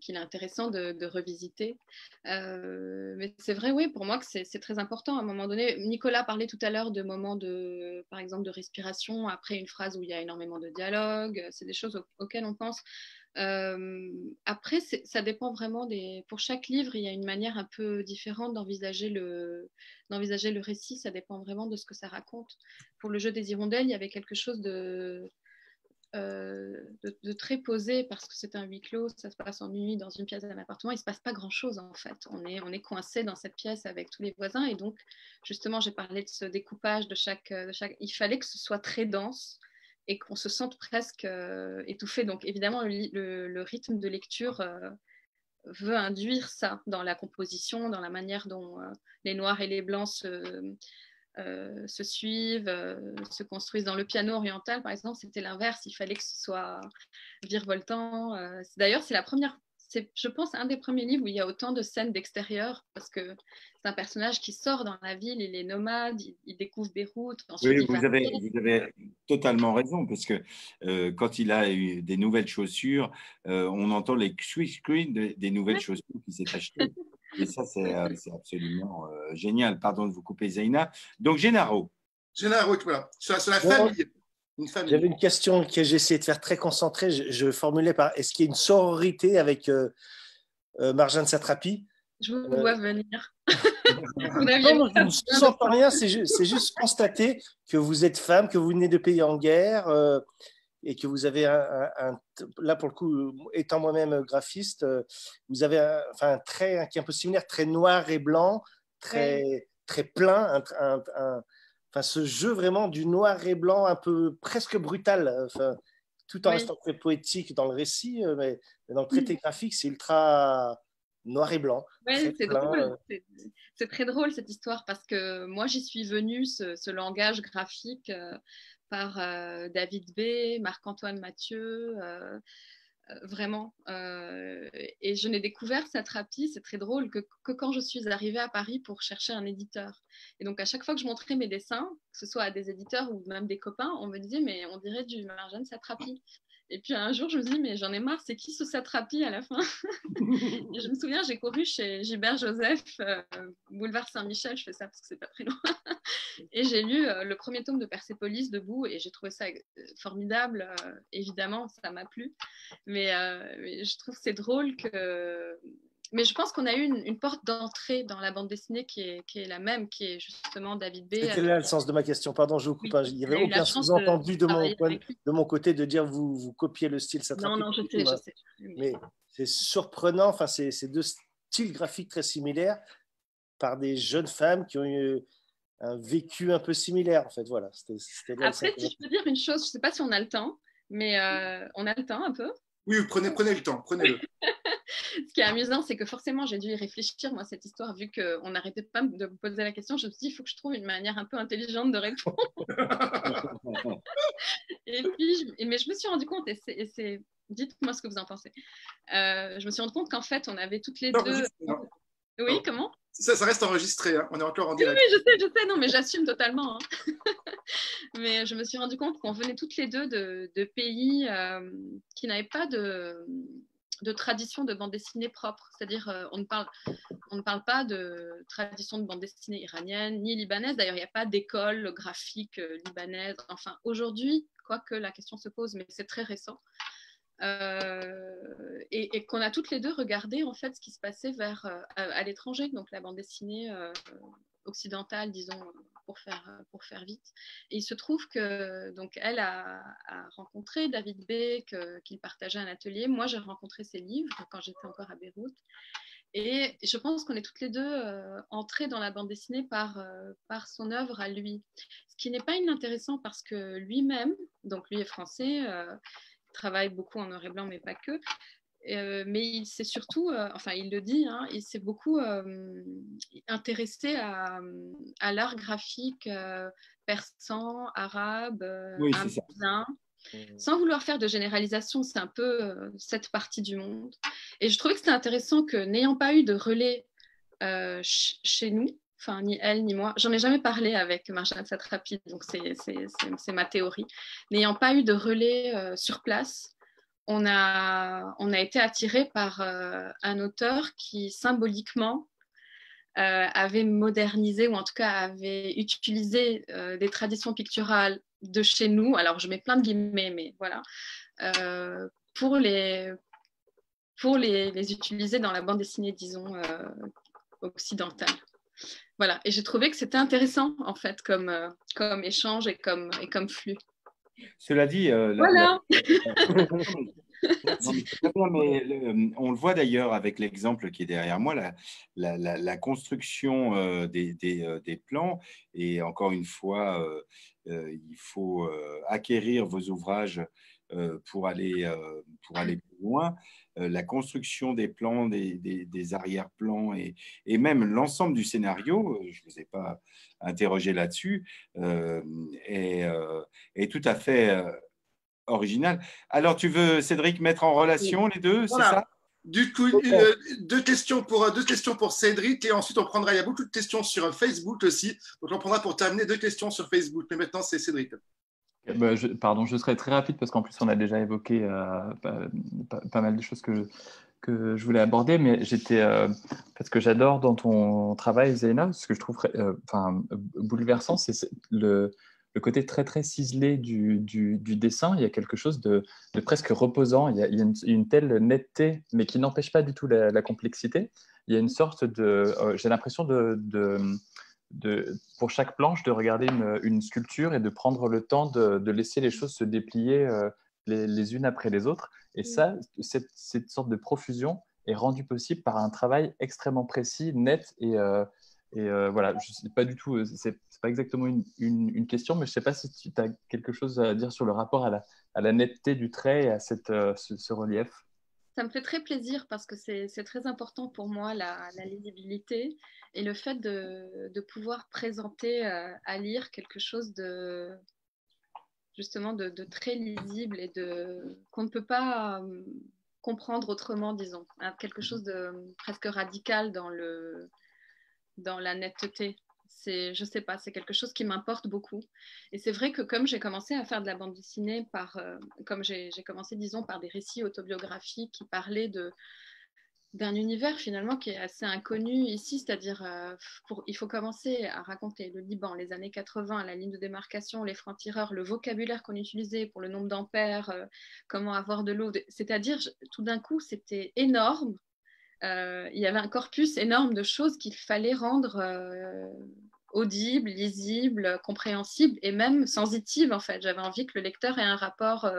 Qu'il est intéressant de revisiter. Mais c'est vrai, oui, pour moi que c'est très important. À un moment donné, Nicolas parlait tout à l'heure de moments par exemple, de respiration après une phrase où il y a énormément de dialogue. C'est des choses auxquelles on pense. Après, ça dépend vraiment pour chaque livre, il y a une manière un peu différente d'envisager le récit. Ça dépend vraiment de ce que ça raconte. Pour le jeu des hirondelles, il y avait quelque chose de très posé parce que c'est un huis clos, ça se passe en nuit dans une pièce d'un appartement, il ne se passe pas grand-chose en fait. On est coincé dans cette pièce avec tous les voisins et donc justement j'ai parlé de ce découpage de chaque... Il fallait que ce soit très dense et qu'on se sente presque étouffé. Donc évidemment le rythme de lecture veut induire ça dans la composition, dans la manière dont les noirs et les blancs se suivent, se construisent. Dans le piano oriental, par exemple, c'était l'inverse. Il fallait que ce soit virevoltant. D'ailleurs, c'est, je pense, un des premiers livres où il y a autant de scènes d'extérieur parce que c'est un personnage qui sort dans la ville, il est nomade, il découvre Beyrouth. Ensuite, Oui, vous avez totalement raison, parce que quand il a eu des nouvelles chaussures, on entend les squeak des nouvelles chaussures qu'il s'est achetées. Et ça, c'est absolument génial. Pardon de vous couper, Zaina. Donc, Gennaro. Gennaro, voilà. Sur la famille. J'avais une question que j'ai essayé de faire très concentrée. Je formulais par est-ce qu'il y a une sororité avec Marjane Satrapi? Je vous vois venir. Non, je ne sous-entends rien, c'est juste constater que vous êtes femme, que vous venez de pays en guerre et que vous avez là pour le coup, étant moi-même graphiste, vous avez un trait qui est un peu similaire, très noir et blanc, très plein, ce jeu vraiment du noir et blanc un peu presque brutal, tout en restant très poétique dans le récit, mais dans le traité graphique, c'est ultra noir et blanc. Oui, c'est drôle. C'est très drôle cette histoire parce que moi, j'y suis venue, ce langage graphique, par David B., Marc-Antoine Mathieu, vraiment. Et je n'ai découvert Satrapi, c'est très drôle, que quand je suis arrivée à Paris pour chercher un éditeur. Et donc, à chaque fois que je montrais mes dessins, que ce soit à des éditeurs ou même des copains, on me disait, mais on dirait du Marjane Satrapi. Et puis un jour, je me dis, mais j'en ai marre, c'est qui ce Satrapi à la fin? Et je me souviens, j'ai couru chez Gilbert Joseph, boulevard Saint-Michel, je fais ça parce que c'est pas très loin. Et j'ai lu le premier tome de Persépolis debout et j'ai trouvé ça formidable. Évidemment, ça m'a plu. Mais je trouve que c'est drôle que... Mais je pense qu'on a eu une porte d'entrée dans la bande dessinée qui est la même, qui est justement David B. C'était là le sens de ma question. Pardon, je vous coupe. Il n'y avait aucun sous-entendu de mon côté de dire vous copiez le style Satrapi. Non, je sais. Mais c'est surprenant. C'est deux styles graphiques très similaires par des jeunes femmes qui ont eu un vécu un peu similaire. En fait, voilà. Après, si je peux dire une chose, je ne sais pas si on a le temps, mais on a le temps un peu. Oui, prenez le temps, prenez-le. Ce qui est amusant, c'est que forcément, j'ai dû y réfléchir, moi, cette histoire, vu qu'on n'arrêtait pas de me poser la question. Je me suis dit, il faut que je trouve une manière un peu intelligente de répondre. Et puis, mais je me suis rendu compte, et dites-moi ce que vous en pensez. Je me suis rendu compte qu'en fait, on avait toutes les deux... Oui, comment ? Ça reste enregistré, hein. On est encore en direct. Oui, je sais, non, mais j'assume totalement. Hein. Mais je me suis rendu compte qu'on venait toutes les deux de pays qui n'avaient pas de tradition de bande dessinée propre. C'est-à-dire, on ne parle pas de tradition de bande dessinée iranienne ni libanaise. D'ailleurs, il n'y a pas d'école graphique libanaise. Enfin, aujourd'hui, quoique la question se pose, mais c'est très récent. Et qu'on a toutes les deux regardé en fait ce qui se passait à l'étranger, donc la bande dessinée occidentale, disons, pour faire vite. Et il se trouve que donc elle a rencontré David B, qu'il partageait un atelier. Moi, j'ai rencontré ses livres quand j'étais encore à Beyrouth. Et je pense qu'on est toutes les deux entrées dans la bande dessinée par son œuvre à lui. Ce qui n'est pas inintéressant parce que lui-même, donc lui est français, travaille beaucoup en noir et blanc, mais pas que. Mais il s'est surtout, il le dit, hein, il s'est beaucoup intéressé à l'art graphique persan, arabe, indien. Sans vouloir faire de généralisation, c'est un peu cette partie du monde. Et je trouvais que c'était intéressant que, n'ayant pas eu de relais chez nous, enfin, ni elle, ni moi, j'en ai jamais parlé avec Marjane Satrapi, donc c'est ma théorie. N'ayant pas eu de relais sur place, on a été attiré par un auteur qui, symboliquement, avait modernisé, ou en tout cas avait utilisé des traditions picturales de chez nous, alors je mets plein de guillemets, mais voilà, pour les utiliser dans la bande dessinée, disons, occidentale. Voilà, et j'ai trouvé que c'était intéressant, en fait, comme échange et comme flux. Cela dit, voilà. Non, mais très bien, mais on le voit d'ailleurs avec l'exemple qui est derrière moi, la construction des plans. Et encore une fois, il faut acquérir vos ouvrages pour aller plus loin. La construction des plans, des arrière-plans et même l'ensemble du scénario, je ne vous ai pas interrogé là-dessus, est tout à fait original. Alors, tu veux, Cédric, mettre en relation les deux, voilà. C'est ça? Du coup, deux questions pour Cédric et ensuite on prendra, il y a beaucoup de questions sur Facebook aussi, donc on prendra pour terminer 2 questions sur Facebook, mais maintenant c'est Cédric. Pardon, je serai très rapide parce qu'en plus on a déjà évoqué pas mal de choses que je voulais aborder, mais parce que j'adore dans ton travail, Zeyna, ce que je trouve bouleversant, c'est le côté très très ciselé du dessin. Il y a quelque chose de presque reposant. Il y a une telle netteté, mais qui n'empêche pas du tout la complexité. Il y a une sorte j'ai l'impression pour chaque planche de regarder une sculpture et de prendre le temps de laisser les choses se déplier les unes après les autres. Et ça, cette sorte de profusion est rendue possible par un travail extrêmement précis, net et voilà, je sais pas du tout, c'est pas exactement une question, mais je sais pas si tu as quelque chose à dire sur le rapport à la netteté du trait et à ce relief. Ça me fait très plaisir parce que c'est très important pour moi, la lisibilité et le fait de pouvoir présenter à lire quelque chose justement de très lisible et qu'on ne peut pas comprendre autrement, disons. Quelque chose de presque radical dans la netteté. Je sais pas, c'est quelque chose qui m'importe beaucoup. Et c'est vrai que comme j'ai commencé à faire de la bande dessinée comme j'ai commencé, disons, par des récits autobiographiques qui parlaient d'un univers finalement qui est assez inconnu ici, c'est-à-dire il faut commencer à raconter le Liban, les années 80, la ligne de démarcation, les francs-tireurs, le vocabulaire qu'on utilisait pour le nombre d'ampères, comment avoir de l'eau, c'est-à-dire tout d'un coup c'était énorme. Il y avait un corpus énorme de choses qu'il fallait rendre audibles, lisibles, compréhensibles et même sensitives en fait. J'avais envie que le lecteur ait un rapport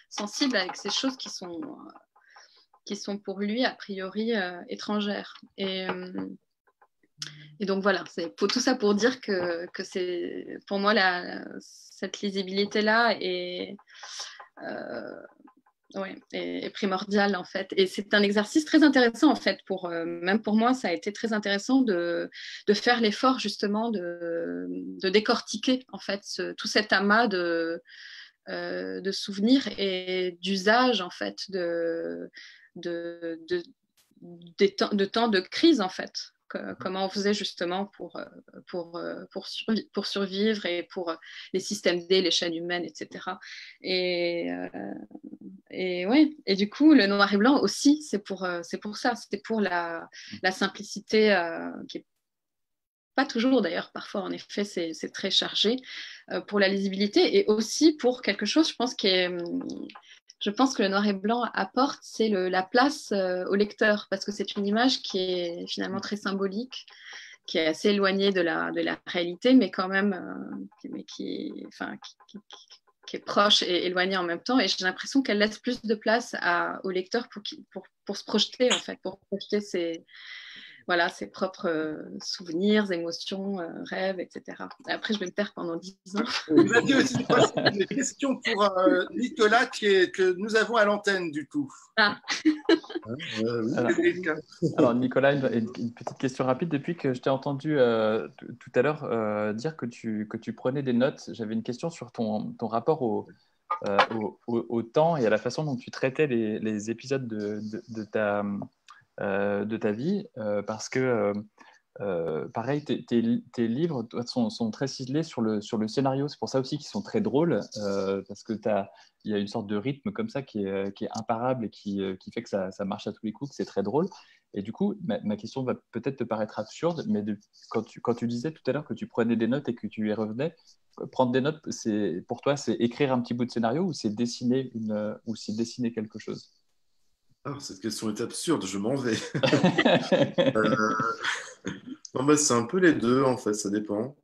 sensible avec ces choses qui sont pour lui a priori étrangères. Et donc voilà, c'est tout ça pour dire que c'est pour moi cette lisibilité-là est primordial en fait, et c'est un exercice très intéressant en fait même pour moi ça a été très intéressant de faire l'effort justement de décortiquer en fait tout cet amas de souvenirs et d'usages en fait de temps de crise en fait. Comment on faisait justement pour survivre et pour les systèmes D, les chaînes humaines, etc. Et du coup, le noir et blanc aussi, c'est pour ça, c'était pour la simplicité qui est pas toujours d'ailleurs, parfois en effet c'est très chargé, pour la lisibilité et aussi pour quelque chose, je pense que le noir et blanc apporte, c'est la place au lecteur, parce que c'est une image qui est finalement très symbolique, qui est assez éloignée de la réalité, mais quand même qui est proche et éloignée en même temps. Et j'ai l'impression qu'elle laisse plus de place au lecteur pour se projeter, en fait, pour projeter ses propres souvenirs, émotions, rêves, etc. Après, je vais me taire pendant 10 ans. Vous aviez aussi une question pour Nicolas que nous avons à l'antenne, du coup. Ah. Alors, Nicolas, une petite question rapide. Depuis que je t'ai entendu tout à l'heure dire que tu prenais des notes, j'avais une question sur ton rapport au temps et à la façon dont tu traitais les épisodes de ta vie, parce que pareil, tes livres toi, sont très ciselés sur le scénario. C'est pour ça aussi qu'ils sont très drôles, parce que il y a une sorte de rythme comme ça qui est imparable et qui fait que ça marche à tous les coups, que c'est très drôle. Et du coup, ma question va peut-être te paraître absurde, mais quand tu disais tout à l'heure que tu prenais des notes et que tu y revenais, prendre des notes, pour toi, c'est écrire un petit bout de scénario ou c'est dessiner quelque chose? Ah, cette question est absurde, je m'en vais. Non, bah, c'est un peu les deux, en fait, ça dépend.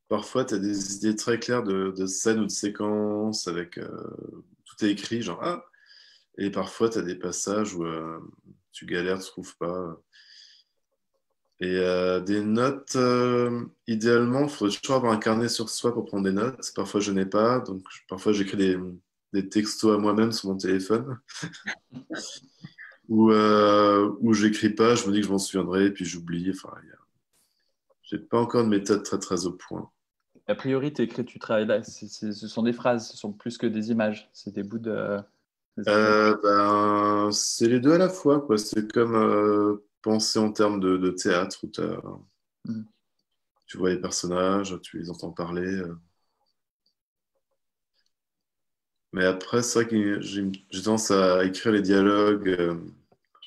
Parfois, tu as des idées très claires de scènes ou de séquences avec tout est écrit, genre ah. Et parfois, tu as des passages où tu galères, tu trouves pas. Et des notes, idéalement, il faudrait toujours avoir un carnet sur soi pour prendre des notes. Parfois, je n'ai pas, donc parfois, j'écris des textos à moi-même sur mon téléphone. Ou j'écris pas, je me dis que je m'en souviendrai, et puis j'oublie. Enfin, j'ai pas encore de méthode très très au point. A priori, tu travailles là, ce sont des phrases, ce sont plus que des images, c'est des bouts de. Ben, c'est les deux à la fois, quoi. C'est comme penser en termes de théâtre où tu vois les personnages, tu les entends parler. Mais après, c'est vrai que j'ai tendance à écrire les dialogues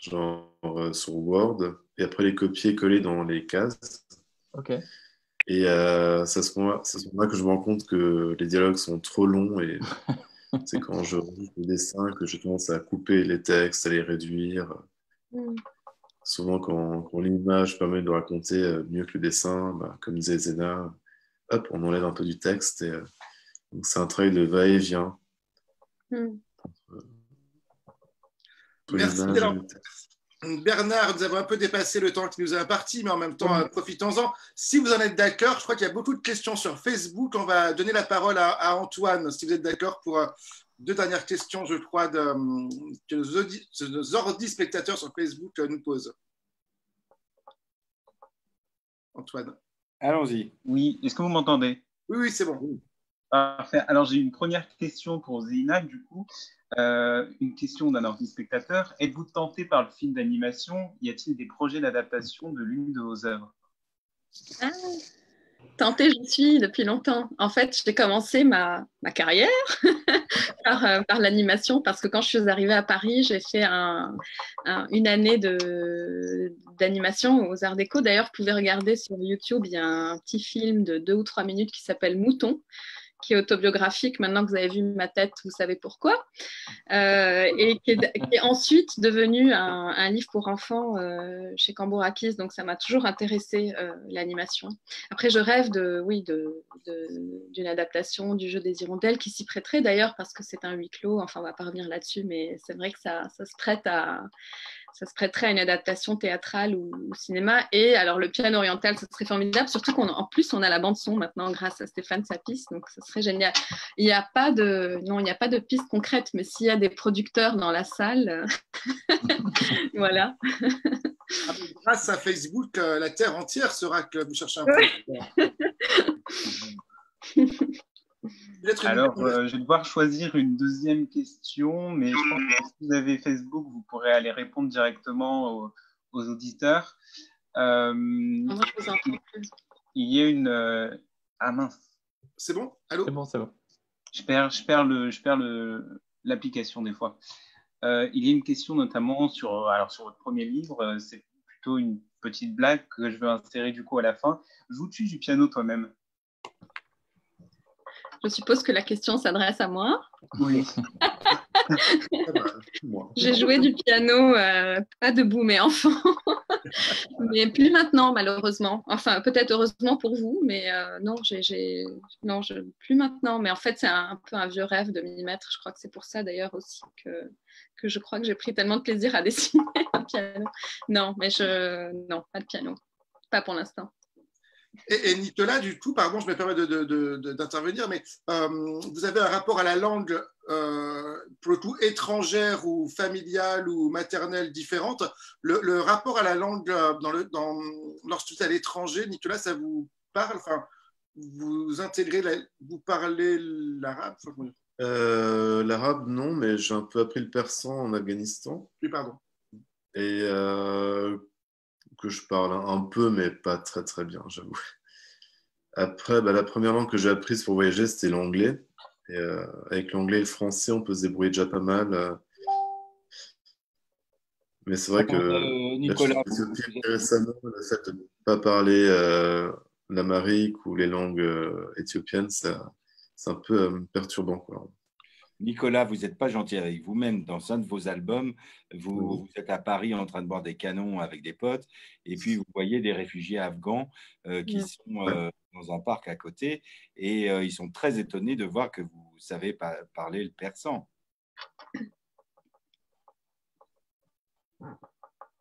genre sur Word et après les copier-coller dans les cases. Ok. Et c'est à ce moment-là que je me rends compte que les dialogues sont trop longs et c'est quand je relis les dessins que j'ai tendance à couper les textes, à les réduire. Souvent, quand l'image permet de raconter mieux que le dessin, bah, comme disait Zena, hop, on enlève un peu du texte. Et, donc, c'est un travail de va-et-vient. Merci. Alors, Bernard, nous avons un peu dépassé le temps qui nous est imparti, mais en même temps, profitons-en. Si vous en êtes d'accord, je crois qu'il y a beaucoup de questions sur Facebook. On va donner la parole à Antoine, si vous êtes d'accord, pour deux dernières questions, je crois, que nos ordi spectateurs sur Facebook nous posent. Antoine. Allons-y. Oui, est-ce que vous m'entendez? Oui, c'est bon. Parfait. Alors, j'ai une première question pour Zéna, du coup. Une question d'un ordi spectateur. Êtes-vous tenté par le film d'animation? Y a-t-il des projets d'adaptation de l'une de vos œuvres? Tentée, je suis depuis longtemps. En fait, j'ai commencé ma carrière par l'animation parce que quand je suis arrivée à Paris, j'ai fait une année d'animation aux Arts Déco. D'ailleurs, vous pouvez regarder sur YouTube, il y a un petit film de 2 ou 3 minutes qui s'appelle Mouton, qui est autobiographique. Maintenant que vous avez vu ma tête, vous savez pourquoi. Et qui est ensuite devenu un livre pour enfants chez Cambourakis. Donc, ça m'a toujours intéressé l'animation. Après, je rêve d'une adaptation du jeu des hirondelles qui s'y prêterait d'ailleurs parce que c'est un huis clos. Enfin, on ne va pas revenir là-dessus, mais c'est vrai que ça se prête ça se prêterait à une adaptation théâtrale ou cinéma. Et alors, le piano oriental, ça serait formidable, surtout qu'en plus, on a la bande-son maintenant grâce à Stéphane Sapis, donc ça serait génial. Il n'y a pas de piste concrète, mais s'il y a des producteurs dans la salle, voilà. Grâce à Facebook, la terre entière saura que vous cherchez un producteur. Alors, je vais devoir choisir une deuxième question, mais je pense que si vous avez Facebook, vous pourrez aller répondre directement aux auditeurs. Moi, je vous entends plus. Il y a une... Ah mince. C'est bon? Allô? C'est bon. Je perds l'application des fois. Il y a une question notamment sur votre premier livre. C'est plutôt une petite blague que je veux insérer du coup à la fin. Joues-tu du piano toi-même? Je suppose que la question s'adresse à moi. Oui. J'ai joué du piano, pas debout, mais enfant. Mais plus maintenant, malheureusement. Enfin, peut-être heureusement pour vous, mais non, plus maintenant. Mais en fait, c'est un peu un vieux rêve de m'y mettre. Je crois que c'est pour ça, d'ailleurs, aussi que je crois que j'ai pris tellement de plaisir à dessiner un piano. Non, non, pas de piano. Pas pour l'instant. Et Nicolas, du coup, pardon, je me permets d'intervenir, mais vous avez un rapport à la langue, pour le coup, étrangère ou familiale ou maternelle différente. Le rapport à la langue lorsque vous êtes à l'étranger, Nicolas, ça vous parle? Enfin, vous intégrez, vous parlez l'arabe? L'arabe, non, mais j'ai un peu appris le persan en Afghanistan. Oui, pardon. Et que je parle un peu, mais pas très très bien, j'avoue. Après, la première langue que j'ai apprise pour voyager, c'était l'anglais. Et avec l'anglais et le français, on peut se débrouiller déjà pas mal. Mais c'est vrai que là, je suis Nicolas, récemment, le fait de ne pas parler l'amharique ou les langues éthiopiennes, c'est un peu perturbant, quoi. Nicolas, vous n'êtes pas gentil avec vous-même. Dans un de vos albums, Oui. vous êtes à Paris en train de boire des canons avec des potes, et puis vous voyez des réfugiés afghans qui sont dans un parc à côté, et ils sont très étonnés de voir que vous savez parler le persan.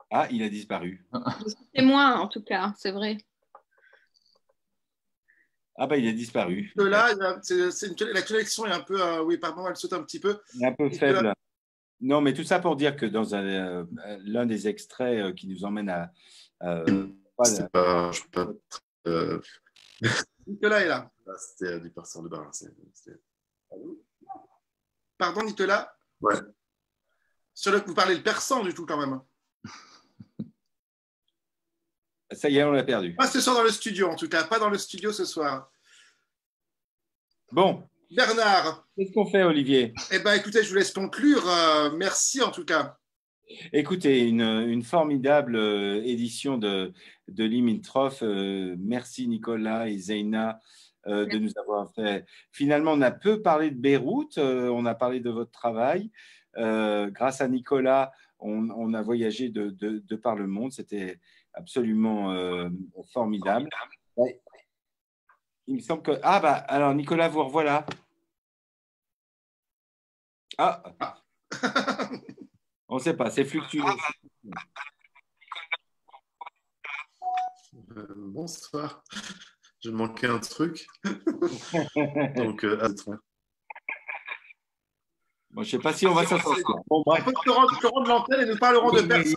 Ah, il a disparu. C'est moi, en tout cas, c'est vrai. Ah il a disparu. Là, la connexion est un peu, oui, pardon, elle saute un petit peu. Elle est un peu faible. Non, mais tout ça pour dire que dans l'un des extraits qui nous emmène à... Nicolas est là. C'était du persan de Barin. Pardon, Nicolas? Ouais. Vous parlez le persan du tout, quand même. Ça y est, on l'a perdu. Pas ce soir dans le studio, en tout cas. Pas dans le studio ce soir. Bon. Bernard. Qu'est-ce qu'on fait, Olivier? Eh bien, écoutez, je vous laisse conclure. Merci, en tout cas. Écoutez, une formidable édition de Limitrophe. Merci, Nicolas et Zeina, de nous avoir fait. Finalement, on a peu parlé de Beyrouth. On a parlé de votre travail. Grâce à Nicolas, on a voyagé de par le monde. C'était absolument formidable. Ouais. Il me semble que... alors Nicolas, vous revoilà. On ne sait pas, c'est fluctueux. Bonsoir. Je manquais un truc. Donc, Bon, je ne sais pas si on va s'en sortir. Bon, bref. Je rends l'antenne et nous parlerons de personnes.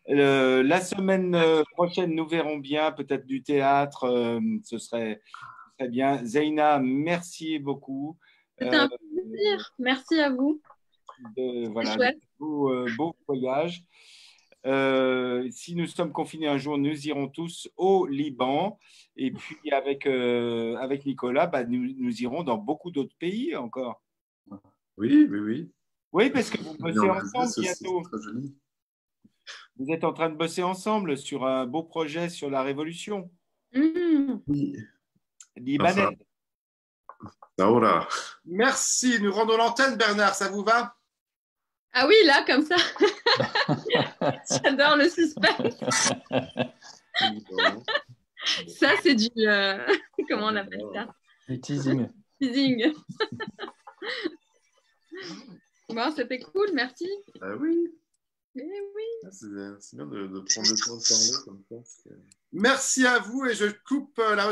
La semaine prochaine, nous verrons bien, peut-être du théâtre, ce serait bien. Zeina, merci beaucoup. C'était un plaisir. Merci à vous. Voilà, beau voyage. Si nous sommes confinés un jour, nous irons tous au Liban. Et puis, avec Nicolas, nous irons dans beaucoup d'autres pays encore. Oui. Oui, parce que vous bossez ensemble bientôt. Vous êtes en train de bosser ensemble sur un beau projet sur la révolution libanaise. Voilà. Merci. Nous rendons l'antenne, Bernard. Ça vous va? Ah oui, là, comme ça. J'adore le suspense. Ça, c'est du... comment on appelle ça? Du teasing. Teasing. Bon, c'était cool, merci. Ah oui. Eh oui. C'est bien de prendre le temps de parler comme ça. Merci à vous et je coupe la